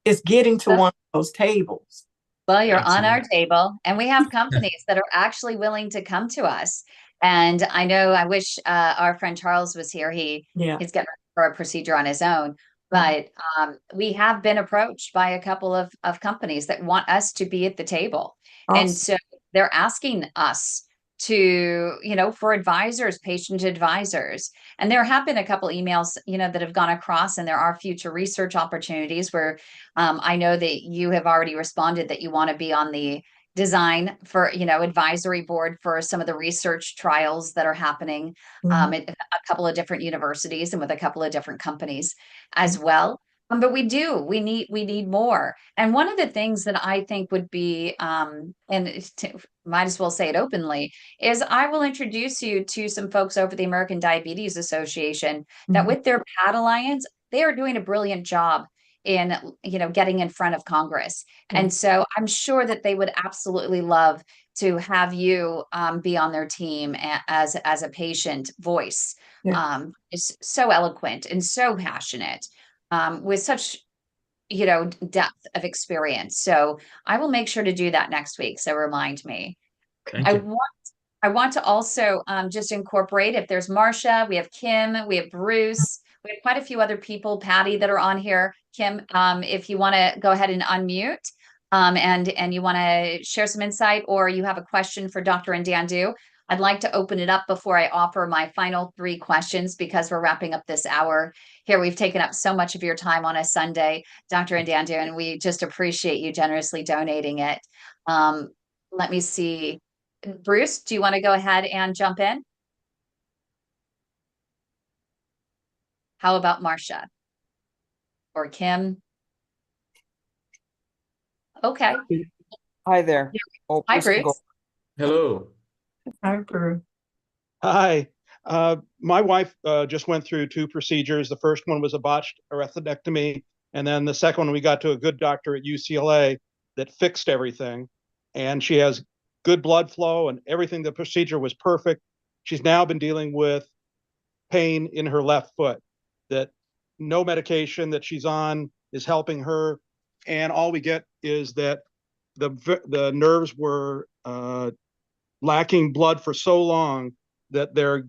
is getting to one of those tables. Well, you're on our table, and we have companies that are actually willing to come to us. And I know, I wish our friend Charles was here. He's getting ready for a procedure on his own. But we have been approached by a couple of companies that want us to be at the table. Awesome. And so they're asking us to, for advisors, patient advisors. And there have been a couple emails, that have gone across, and there are future research opportunities where I know that you have already responded that you want to be on the design for, advisory board for some of the research trials that are happening at a couple of different universities and with a couple of different companies as well. But we need more. And one of the things that I think would be, might as well say it openly, is I will introduce you to some folks over the American Diabetes Association that with their PAD Alliance, they are doing a brilliant job in, getting in front of Congress. And so I'm sure that they would absolutely love to have you be on their team as a patient voice. It's so eloquent and so passionate. With such, depth of experience. So I will make sure to do that next week. So remind me. I want to also just incorporate, if there's Marcia, we have Kim, we have Bruce, we have quite a few other people, Patty, that are on here. Kim, if you want to go ahead and unmute and you want to share some insight, or you have a question for Dr. Dandu, I'd like to open it up before I offer my final 3 questions, because we're wrapping up this hour here. We've taken up so much of your time on a Sunday, Dr. Dandu, and we just appreciate you generously donating it. Let me see. Bruce, do you want to go ahead and jump in? How about Marcia or Kim? Okay. Hi there. Hi, Bruce. Hello. Hi, Bruce. Hi. My wife just went through 2 procedures. The first one was a botched atherectomy, and then the second one we got to a good doctor at UCLA that fixed everything. And she has good blood flow and everything. The procedure was perfect. She's now been dealing with pain in her left foot, that no medication that she's on is helping her. And all we get is that the nerves were lacking blood for so long that they're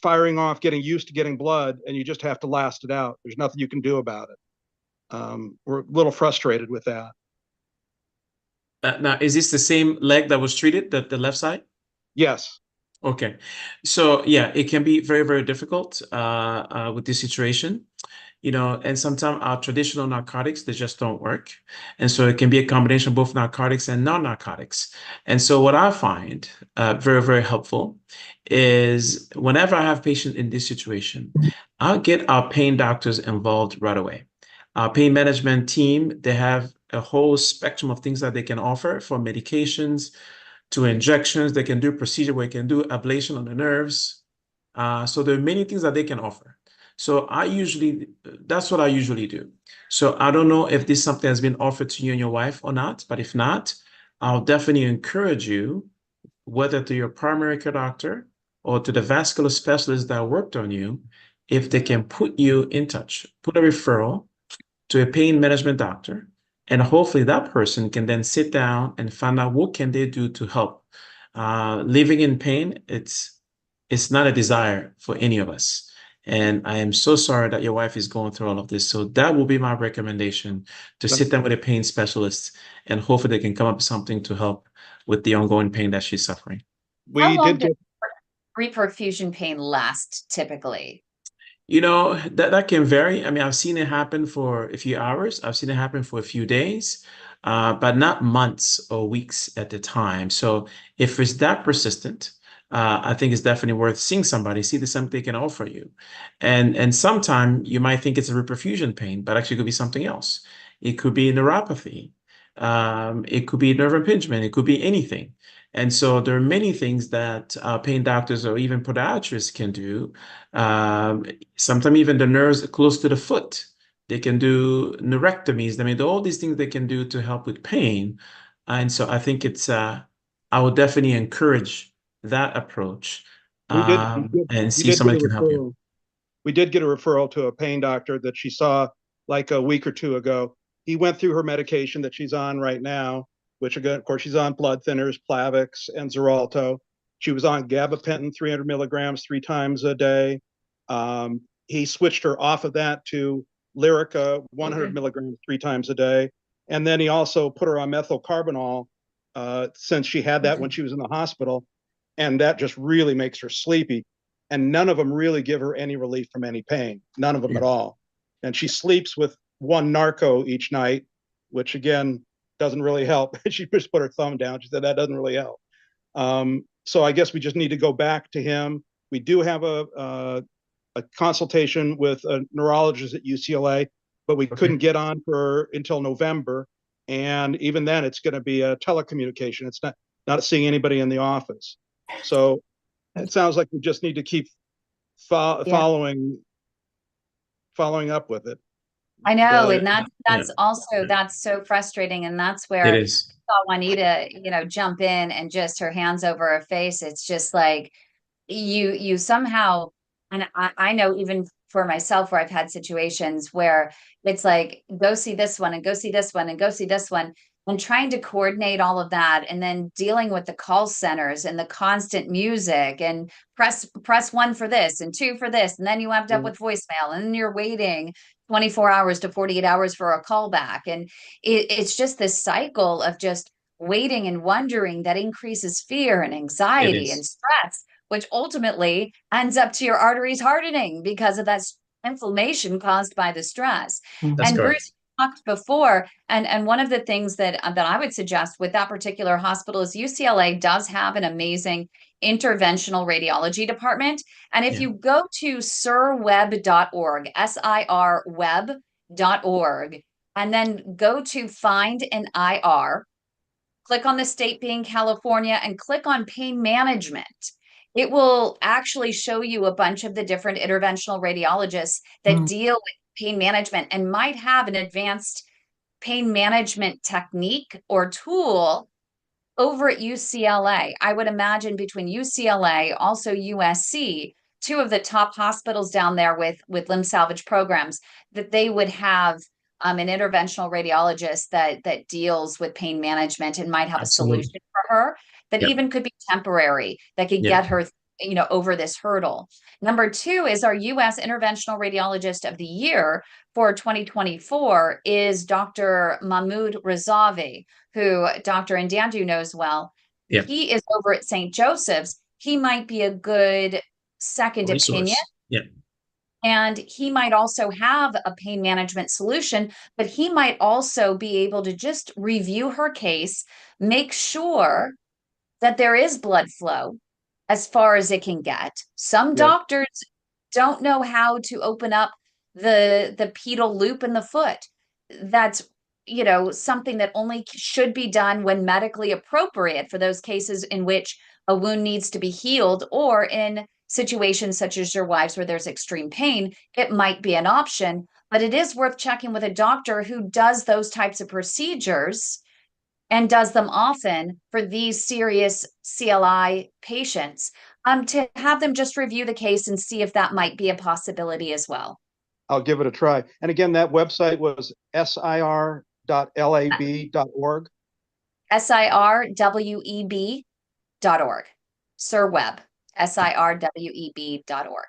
firing off, getting used to getting blood, and you just have to last it out. There's nothing you can do about it. We're a little frustrated with that. Now, is this the same leg that was treated, the left side? Yes. Okay. So yeah, it can be very, very difficult with this situation, and sometimes our traditional narcotics, they just don't work. And so it can be a combination of both narcotics and non-narcotics. And so what I find very, very helpful is whenever I have patients in this situation, I'll get our pain doctors involved right away. Our pain management team, they have a whole spectrum of things that they can offer, from medications to injections. They can do procedure where they can do ablation on the nerves. So there are many things that they can offer. So that's what I usually do. So I don't know if this is something has been offered to you and your wife or not, but if not, I'll definitely encourage you, whether to your primary care doctor or to the vascular specialist that worked on you, if they can put you in touch, put a referral to a pain management doctor, and hopefully that person can then sit down and find out what can they do to help. Living in pain, it's not a desire for any of us. And I am so sorry that your wife is going through all of this. So that will be my recommendation, to sit down with a pain specialist, and hopefully they can come up with something to help with the ongoing pain that she's suffering. How long does reperfusion pain last typically? That can vary. I mean, I've seen it happen for a few hours. I've seen it happen for a few days, but not months or weeks at a time. So if it's that persistent, I think it's definitely worth seeing somebody, see the something they can offer you. And sometimes you might think it's a reperfusion pain, but actually it could be something else. It could be neuropathy. It could be nerve impingement. It could be anything. And so there are many things that pain doctors or even podiatrists can do. Sometimes even the nerves close to the foot, they can do neurectomies. I mean, all these things they can do to help with pain. And so I think I would definitely encourage that approach We did, and we see if did get somebody a can help you. referral. We did get a referral to a pain doctor that she saw like a week or two ago. He went through her medication that she's on right now, which again, of course, she's on blood thinners, Plavix and Xarelto. She was on gabapentin, 300 milligrams 3 times a day. He switched her off of that to Lyrica, 100 milligrams 3 times a day. And then he also put her on methylcarbinol since she had that when she was in the hospital. And that just really makes her sleepy. And none of them really give her any relief from any pain, none of them at all. And she sleeps with one narco each night, which again doesn't really help. She just put her thumb down. She said that doesn't really help. So I guess we just need to go back to him. We do have a consultation with a neurologist at UCLA, but we couldn't get on for until November. And even then, it's going to be a telecommunication. It's not seeing anybody in the office. So it sounds like we just need to keep following up with it. I know, and that's also that's so frustrating, and that's where it is. I saw Juanita, jump in and just her hands over her face. It's just like you somehow, and I know even for myself where I've had situations where it's like go see this one and go see this one and go see this one, and trying to coordinate all of that, and then dealing with the call centers and the constant music and press 1 for this and 2 for this, and then you end up with voicemail, and then you're waiting 24 hours to 48 hours for a call back. And it's just this cycle of just waiting and wondering that increases fear and anxiety and stress, which ultimately ends up to your arteries hardening because of that inflammation caused by the stress. That's And correct. Bruce talked before, and one of the things that I would suggest with that particular hospital is UCLA does have an amazing interventional radiology department. And if you go to sirweb.org, SIR web.org, and then go to find an IR, click on the state being California and click on pain management. It will actually show you a bunch of the different interventional radiologists that deal with pain management and might have an advanced pain management technique or tool over at UCLA. I would imagine between UCLA, also USC, 2 of the top hospitals down there with limb salvage programs, that they would have an interventional radiologist that deals with pain management and might have a solution for her that even could be temporary, that could get her over this hurdle. Number 2 is our U.S. Interventional Radiologist of the Year for 2024 is Dr. Mahmoud Razavi, who Dr. Dandu knows well. He is over at St. Joseph's. He might be a good second opinion. And he might also have a pain management solution, but he might also be able to just review her case, make sure that there is blood flow as far as it can get. Some doctors don't know how to open up the pedal loop in the foot. That's something that only should be done when medically appropriate for those cases in which a wound needs to be healed, or in situations such as your wife's where there's extreme pain, it might be an option. But it is worth checking with a doctor who does those types of procedures and does them often for these serious CLI patients, to have them just review the case and see if that might be a possibility as well. I'll give it a try. And again, that website was sir.lab.org. SIRWEB.org. SirWeb. SIRWEB.org.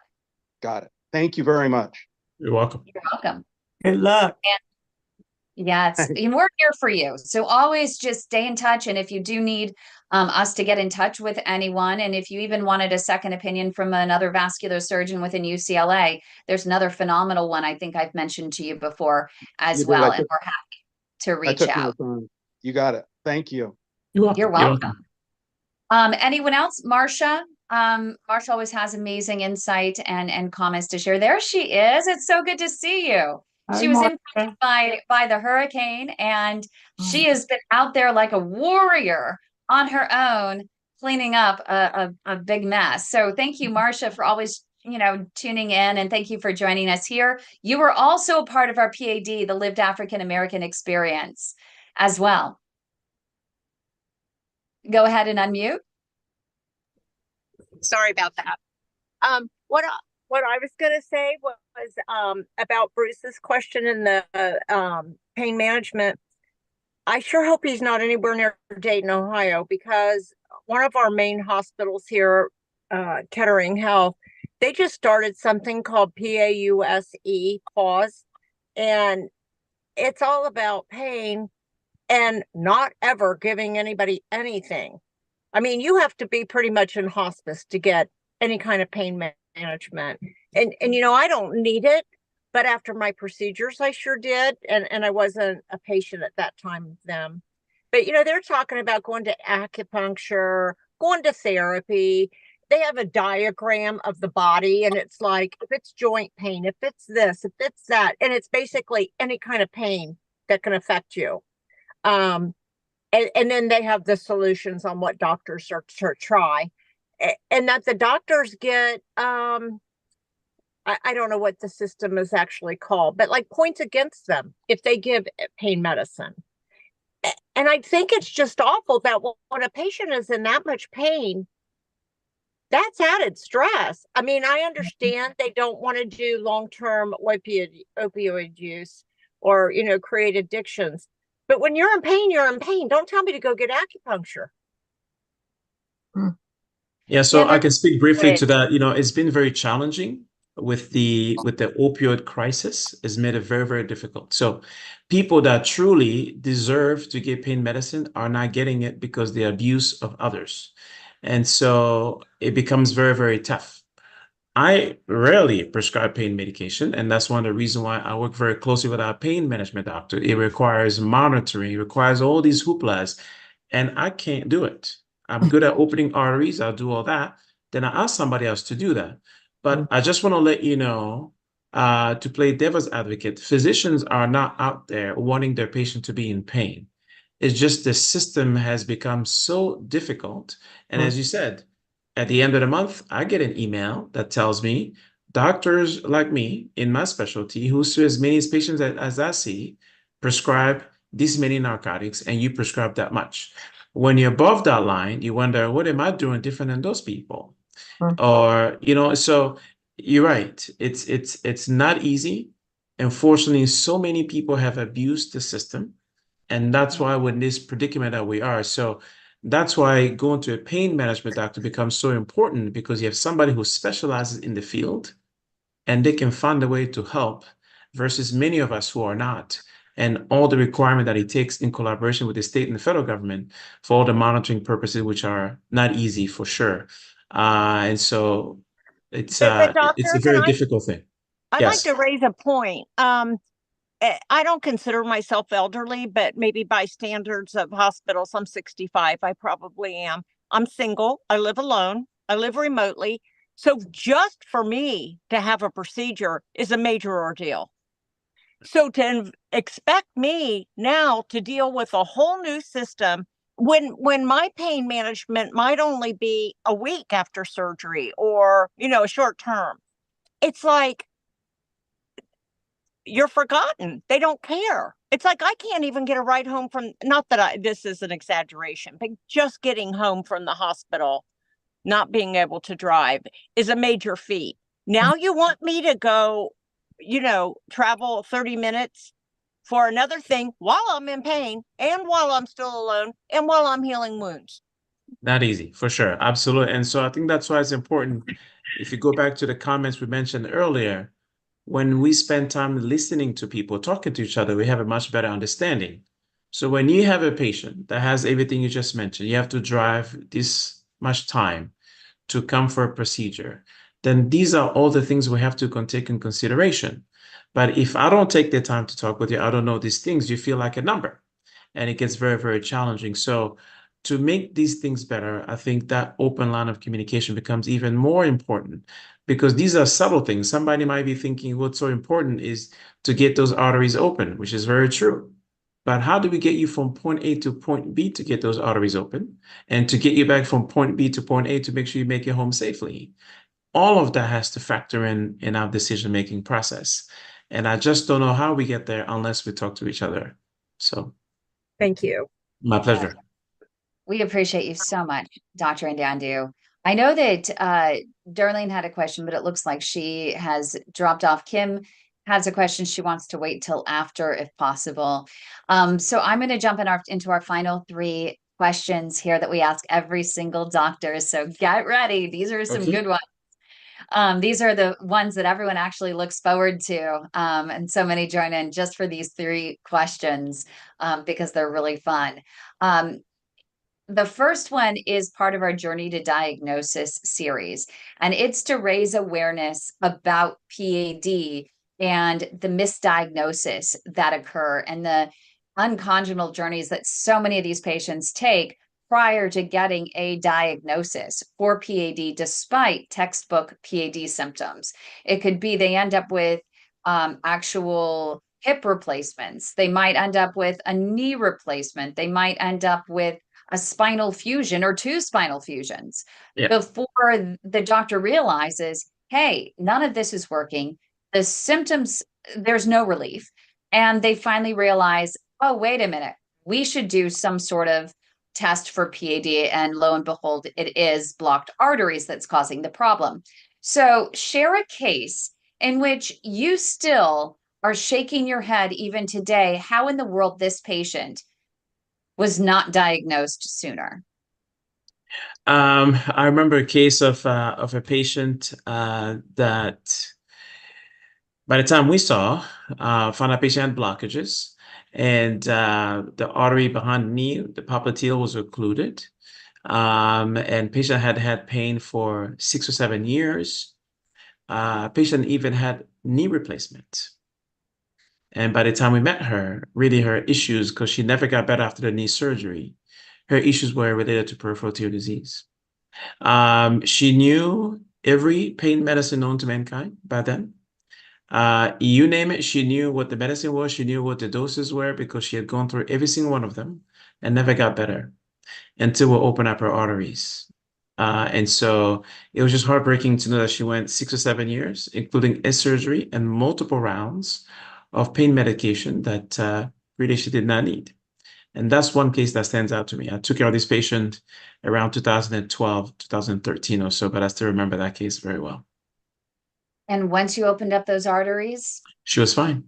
Got it. Thank you very much. You're welcome. You're welcome. Good luck. And we're here for you. So always just stay in touch. And if you do need us to get in touch with anyone, and if you even wanted a second opinion from another vascular surgeon within UCLA, there's another phenomenal one I think I've mentioned to you before as well. And we're happy to reach out. You got it. Thank you. You're welcome. Anyone else? Marsha? Marsha always has amazing insight and comments to share. There she is. It's so good to see you. She was impacted by the hurricane, and she Mm. has been out there like a warrior on her own, cleaning up a big mess. So thank you, Marcia, for always, tuning in, and thank you for joining us here. You were also a part of our PAD, the Lived African American Experience, as well. Go ahead and unmute. Sorry about that. What I was going to say was about Bruce's question in the pain management. I sure hope he's not anywhere near Dayton, Ohio, because one of our main hospitals here, Kettering Health, they just started something called PAUSE, pause, and it's all about pain and not ever giving anybody anything. I mean, you have to be pretty much in hospice to get any kind of pain management. And I don't need it, but after my procedures, I sure did. And I wasn't a patient at that time of them. But, they're talking about going to acupuncture, going to therapy. They have a diagram of the body, and it's like, if it's joint pain, if it's this, if it's that, and it's basically any kind of pain that can affect you. And then they have the solutions on what doctors are to try, and that the doctors get, I don't know what the system is actually called, but like points against them if they give pain medicine. And I think it's just awful that when a patient is in that much pain, that's added stress. I mean, I understand they don't want to do long-term opioid use or, create addictions. But when you're in pain, you're in pain. Don't tell me to go get acupuncture. Yeah, so I can speak briefly to that. It's been very challenging with the opioid crisis. It's made it very, very difficult. So people that truly deserve to get pain medicine are not getting it because the abuse of others. And so it becomes very, very tough. I rarely prescribe pain medication, and that's one of the reasons why I work very closely with our pain management doctor. It requires monitoring, it requires all these hooplas, and I can't do it. I'm good at opening arteries, I'll do all that. Then I ask somebody else to do that. But I just want to let you know, to play devil's advocate, physicians are not out there wanting their patient to be in pain. It's just the system has become so difficult. And as you said, at the end of the month, I get an email that tells me doctors like me in my specialty who see as many patients as I see prescribe this many narcotics, and you prescribe that much. When you're above that line, you wonder, what am I doing different than those people? Or, so you're right. It's not easy. Unfortunately, so many people have abused the system. And that's why we're in this predicament that we are. So that's why going to a pain management doctor becomes so important, because you have somebody who specializes in the field and they can find a way to help versus many of us who are not. And all the requirement that it takes in collaboration with the state and the federal government for all the monitoring purposes, which are not easy for sure. And so it's a very difficult thing. I'd like to raise a point. I don't consider myself elderly, but maybe by standards of hospitals, I'm 65. I probably am. I'm single. I live alone. I live remotely. So just for me to have a procedure is a major ordeal. So to expect me now to deal with a whole new system when my pain management might only be a week after surgery or, a short term, it's like, you're forgotten. They don't care. It's like I can't even get a ride home from, not that this is an exaggeration, but just getting home from the hospital, not being able to drive is a major feat. Now you want me to go, travel 30 minutes for another thing while I'm in pain and while I'm still alone and while I'm healing wounds. Not easy, for sure. Absolutely. And so I think that's why it's important. If you go back to the comments we mentioned earlier, when we spend time listening to people, talking to each other, we have a much better understanding. So when you have a patient that has everything you just mentioned, you have to drive this much time to come for a procedure, then these are all the things we have to take in consideration. But if I don't take the time to talk with you, I don't know these things, you feel like a number, and it gets very, very challenging. So to make these things better, I think that open line of communication becomes even more important. because these are subtle things. Somebody might be thinking what's so important is to get those arteries open, which is very true. But how do we get you from point A to point B to get those arteries open and to get you back from point B to point A to make sure you make it home safely? All of that has to factor in our decision-making process. And I just don't know how we get there unless we talk to each other. So Thank you. my pleasure. We appreciate you so much, Dr. Dandu. I know that Darlene had a question, but it looks like she has dropped off. Kim has a question. She wants to wait till after if possible. So I'm going to jump into our final 3 questions here that we ask every single doctor. So get ready. These are some good ones. These are the ones that everyone actually looks forward to. And so many join in just for these 3 questions because they're really fun. The first one is part of our Journey to Diagnosis series, and it's to raise awareness about PAD and the misdiagnosis that occur and the uncongenital journeys that so many of these patients take prior to getting a diagnosis for PAD, despite textbook PAD symptoms. It could be they end up with actual hip replacements. They might end up with a knee replacement. They might end up with a spinal fusion or 2 spinal fusions before the doctor realizes, hey, none of this is working. The symptoms, there's no relief. And they finally realize, oh, wait a minute, we should do some sort of test for PAD. And lo and behold, it is blocked arteries that's causing the problem. So share a case in which you still are shaking your head even today, how in the world this patient was not diagnosed sooner. I remember a case of a patient that by the time we saw, found out patient had blockages, and the artery behind the knee, the popliteal, was occluded. And patient had had pain for 6 or 7 years. Patient even had knee replacement. And by the time we met her, really her issues, because she never got better after the knee surgery, her issues were related to peripheral artery disease. She knew every pain medicine known to mankind by then. You name it, she knew what the medicine was. She knew what the doses were because she had gone through every single one of them and never got better until we opened up her arteries. And so it was just heartbreaking to know that she went 6 or 7 years, including a surgery and multiple rounds of pain medication that really she did not need. And that's one case that stands out to me. I took care of this patient around 2012, 2013 or so, but I still remember that case very well. And once you opened up those arteries? She was fine.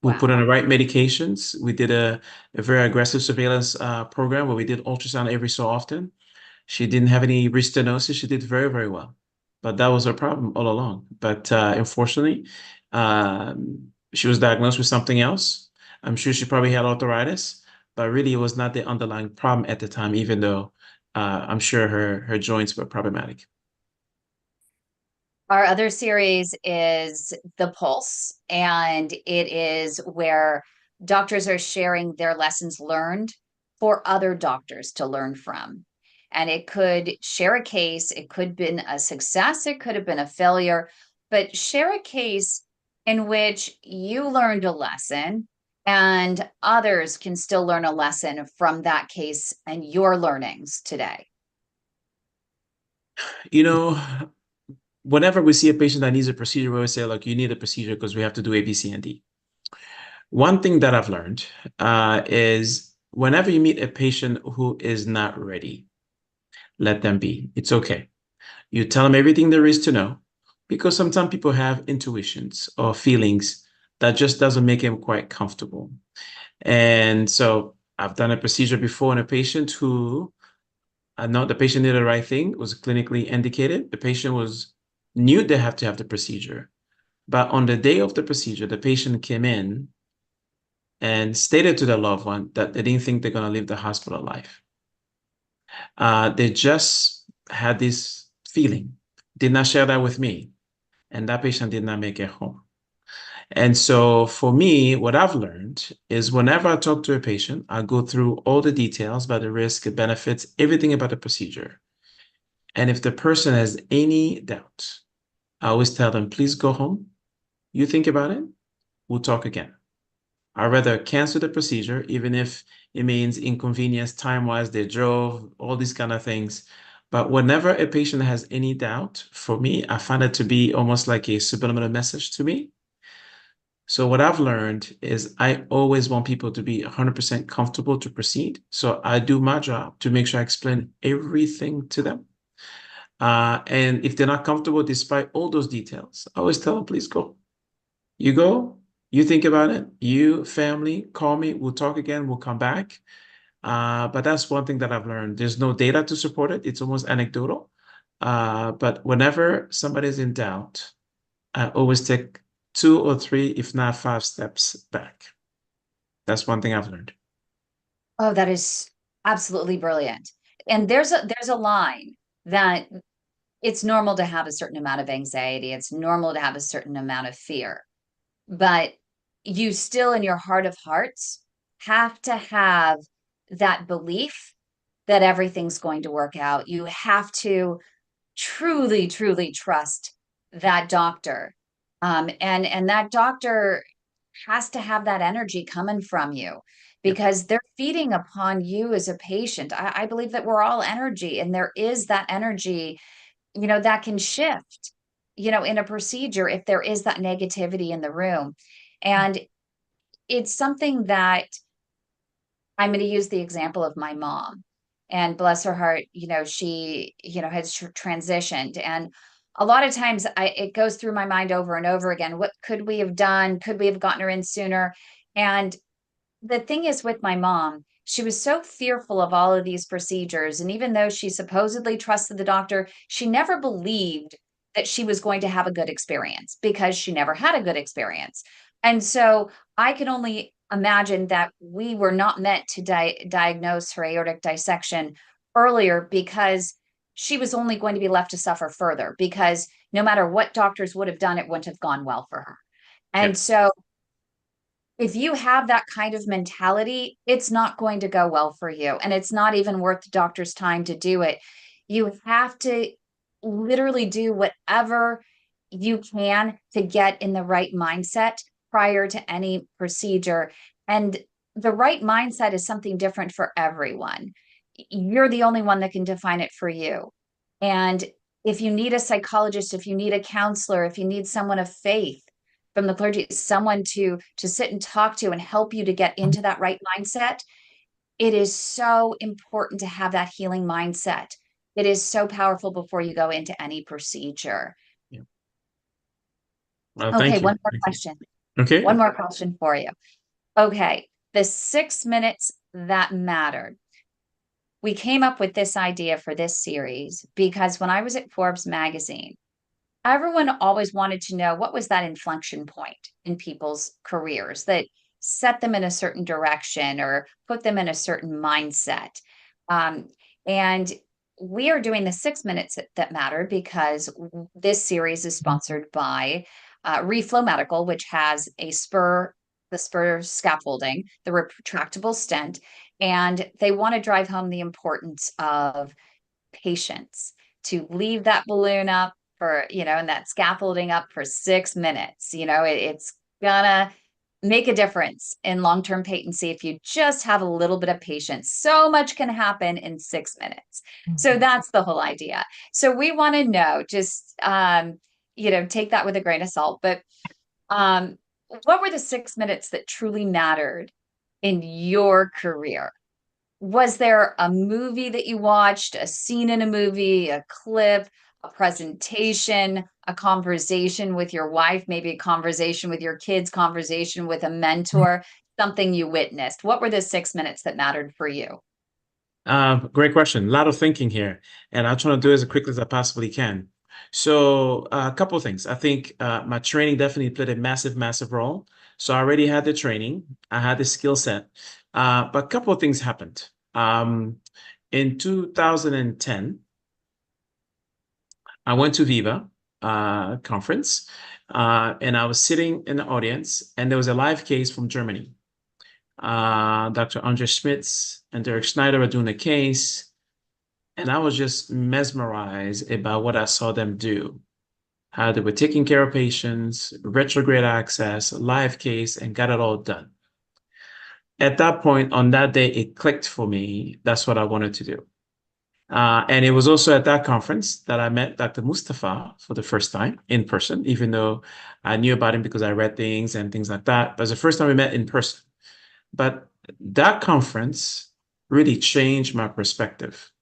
We put on the right medications. We did a very aggressive surveillance program where we did ultrasound every so often. She didn't have any restenosis. She did very, very well. But that was her problem all along. But unfortunately, she was diagnosed with something else. I'm sure she probably had arthritis, but really it was not the underlying problem at the time, even though I'm sure her joints were problematic. Our other series is The Pulse, and it is where doctors are sharing their lessons learned for other doctors to learn from. And it could share a case, it could have been a success, it could have been a failure, but share a case in which you learned a lesson and others can still learn a lesson from that case and your learnings today. You know, whenever we see a patient that needs a procedure, we always say, look, you need a procedure because we have to do A, B, C, and D. One thing that I've learned is whenever you meet a patient who is not ready, let them be. It's okay. You tell them everything there is to know, because sometimes people have intuitions or feelings that just doesn't make them quite comfortable. And so I've done a procedure before in a patient who I know the patient did the right thing, was clinically indicated. The patient knew they have to have the procedure. But on the day of the procedure, the patient came in and stated to their loved one that they didn't think they're going to live the hospital life. They just had this feeling, did not share that with me, and that patient did not make it home. And so for me, what I've learned is whenever I talk to a patient, I go through all the details about the risk, the benefits, everything about the procedure. And if the person has any doubt, I always tell them, please go home. You think about it. We'll talk again. I'd rather cancel the procedure, even if it means inconvenience time-wise, they drove, all these kind of things. But whenever a patient has any doubt, for me, I find it to be almost like a subliminal message to me. So what I've learned is I always want people to be 100% comfortable to proceed. So I do my job to make sure I explain everything to them. And if they're not comfortable, despite all those details, I always tell them, please go. You go, you think about it, you, family, call me, we'll talk again, we'll come back. But that's one thing that I've learned. There's no data to support it. It's almost anecdotal. But whenever somebody's in doubt, I always take 2 or 3, if not 5 steps back. That's one thing I've learned. Oh, that is absolutely brilliant. And there's a line that it's normal to have a certain amount of anxiety. It's normal to have a certain amount of fear, but you still, in your heart of hearts, have to have that belief that everything's going to work out. You have to truly, truly trust that doctor. And that doctor has to have that energy coming from you, because they're feeding upon you as a patient. I believe that we're all energy, and there is that energy, that can shift, in a procedure if there is that negativity in the room. And it's something that I'm going to use the example of my mom, and bless her heart, she, has transitioned. And a lot of times it goes through my mind over and over again. What could we have done? Could we have gotten her in sooner? And the thing is, with my mom, she was so fearful of all of these procedures. And even though she supposedly trusted the doctor, she never believed that she was going to have a good experience, because she never had a good experience. And so I could only imagine that we were not meant to diagnose her aortic dissection earlier, because she was only going to be left to suffer further, because no matter what doctors would have done, it wouldn't have gone well for her. And so if you have that kind of mentality, it's not going to go well for you. And it's not even worth the doctor's time to do it. You have to literally do whatever you can to get in the right mindset prior to any procedure. And the right mindset is something different for everyone. You're the only one that can define it for you. And if you need a psychologist, if you need a counselor, if you need someone of faith from the clergy, someone to sit and talk to and help you to get into that right mindset, it is so important to have that healing mindset. It is so powerful before you go into any procedure. Yeah. Well, Okay, thank you. one more question. Okay. One more question for you. Okay, the 6 minutes that mattered. We came up with this idea for this series because when I was at Forbes magazine, everyone always wanted to know what was that inflection point in people's careers that set them in a certain direction or put them in a certain mindset. And we are doing the 6 minutes that mattered because this series is sponsored by Reflow Medical, which has the spur scaffolding, the retractable stent, and they want to drive home the importance of patience, to leave that balloon up for, and that scaffolding up for 6 minutes. It's gonna make a difference in long-term patency if you just have a little bit of patience. So much can happen in 6 minutes. So that's the whole idea. So we want to know, just, take that with a grain of salt, but what were the 6 minutes that truly mattered in your career? Was there a movie that you watched, a scene in a movie, a clip, a presentation, a conversation with your wife, maybe a conversation with your kids, conversation with a mentor, something you witnessed? What were the 6 minutes that mattered for you? Great question. A lot of thinking here, and I'll try to do it as quickly as I possibly can. So a couple of things. I think my training definitely played a massive, massive role. So I already had the training. I had the skill set. But a couple of things happened. In 2010, I went to Viva conference, and I was sitting in the audience, and there was a live case from Germany. Dr. Andre Schmitz and Derek Schneider were doing a case. And I was just mesmerized about what I saw them do, how they were taking care of patients, retrograde access, live case, and got it all done. At that point, on that day, it clicked for me. That's what I wanted to do. And it was also at that conference that I met Dr. Mustafa for the first time in person, even though I knew about him because I read things and things like that. But it was the first time we met in person. But that conference really changed my perspective.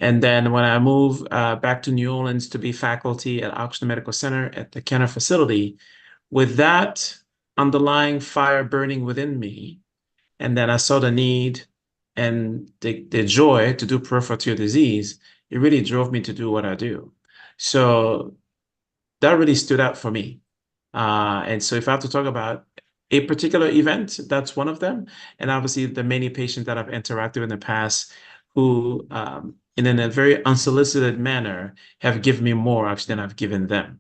And then when I moved back to New Orleans to be faculty at Oxnard Medical Center at the Kenner facility, with that underlying fire burning within me, and then I saw the need and the joy to do peripheral arterial disease, it really drove me to do what I do. So that really stood out for me. And so if I have to talk about a particular event, that's one of them. And obviously the many patients that I've interacted with in the past who, in a very unsolicited manner, have given me more actually than I've given them.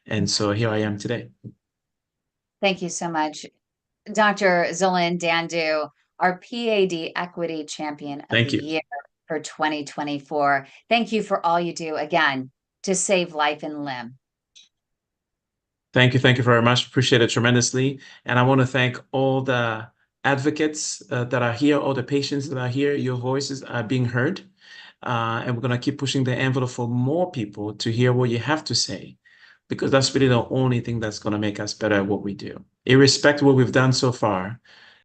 And so here I am today. Thank you so much. Dr. IND Dandu, our PAD Equity Champion of Thank the you. Year for 2024. Thank you for all you do, again, to save life and limb. Thank you. Thank you very much. Appreciate it tremendously. And I want to thank all the advocates that are here, all the patients that are here. Your voices are being heard. And we're going to keep pushing the envelope for more people to hear what you have to say, because that's really the only thing that's going to make us better at what we do. Irrespective of what we've done so far,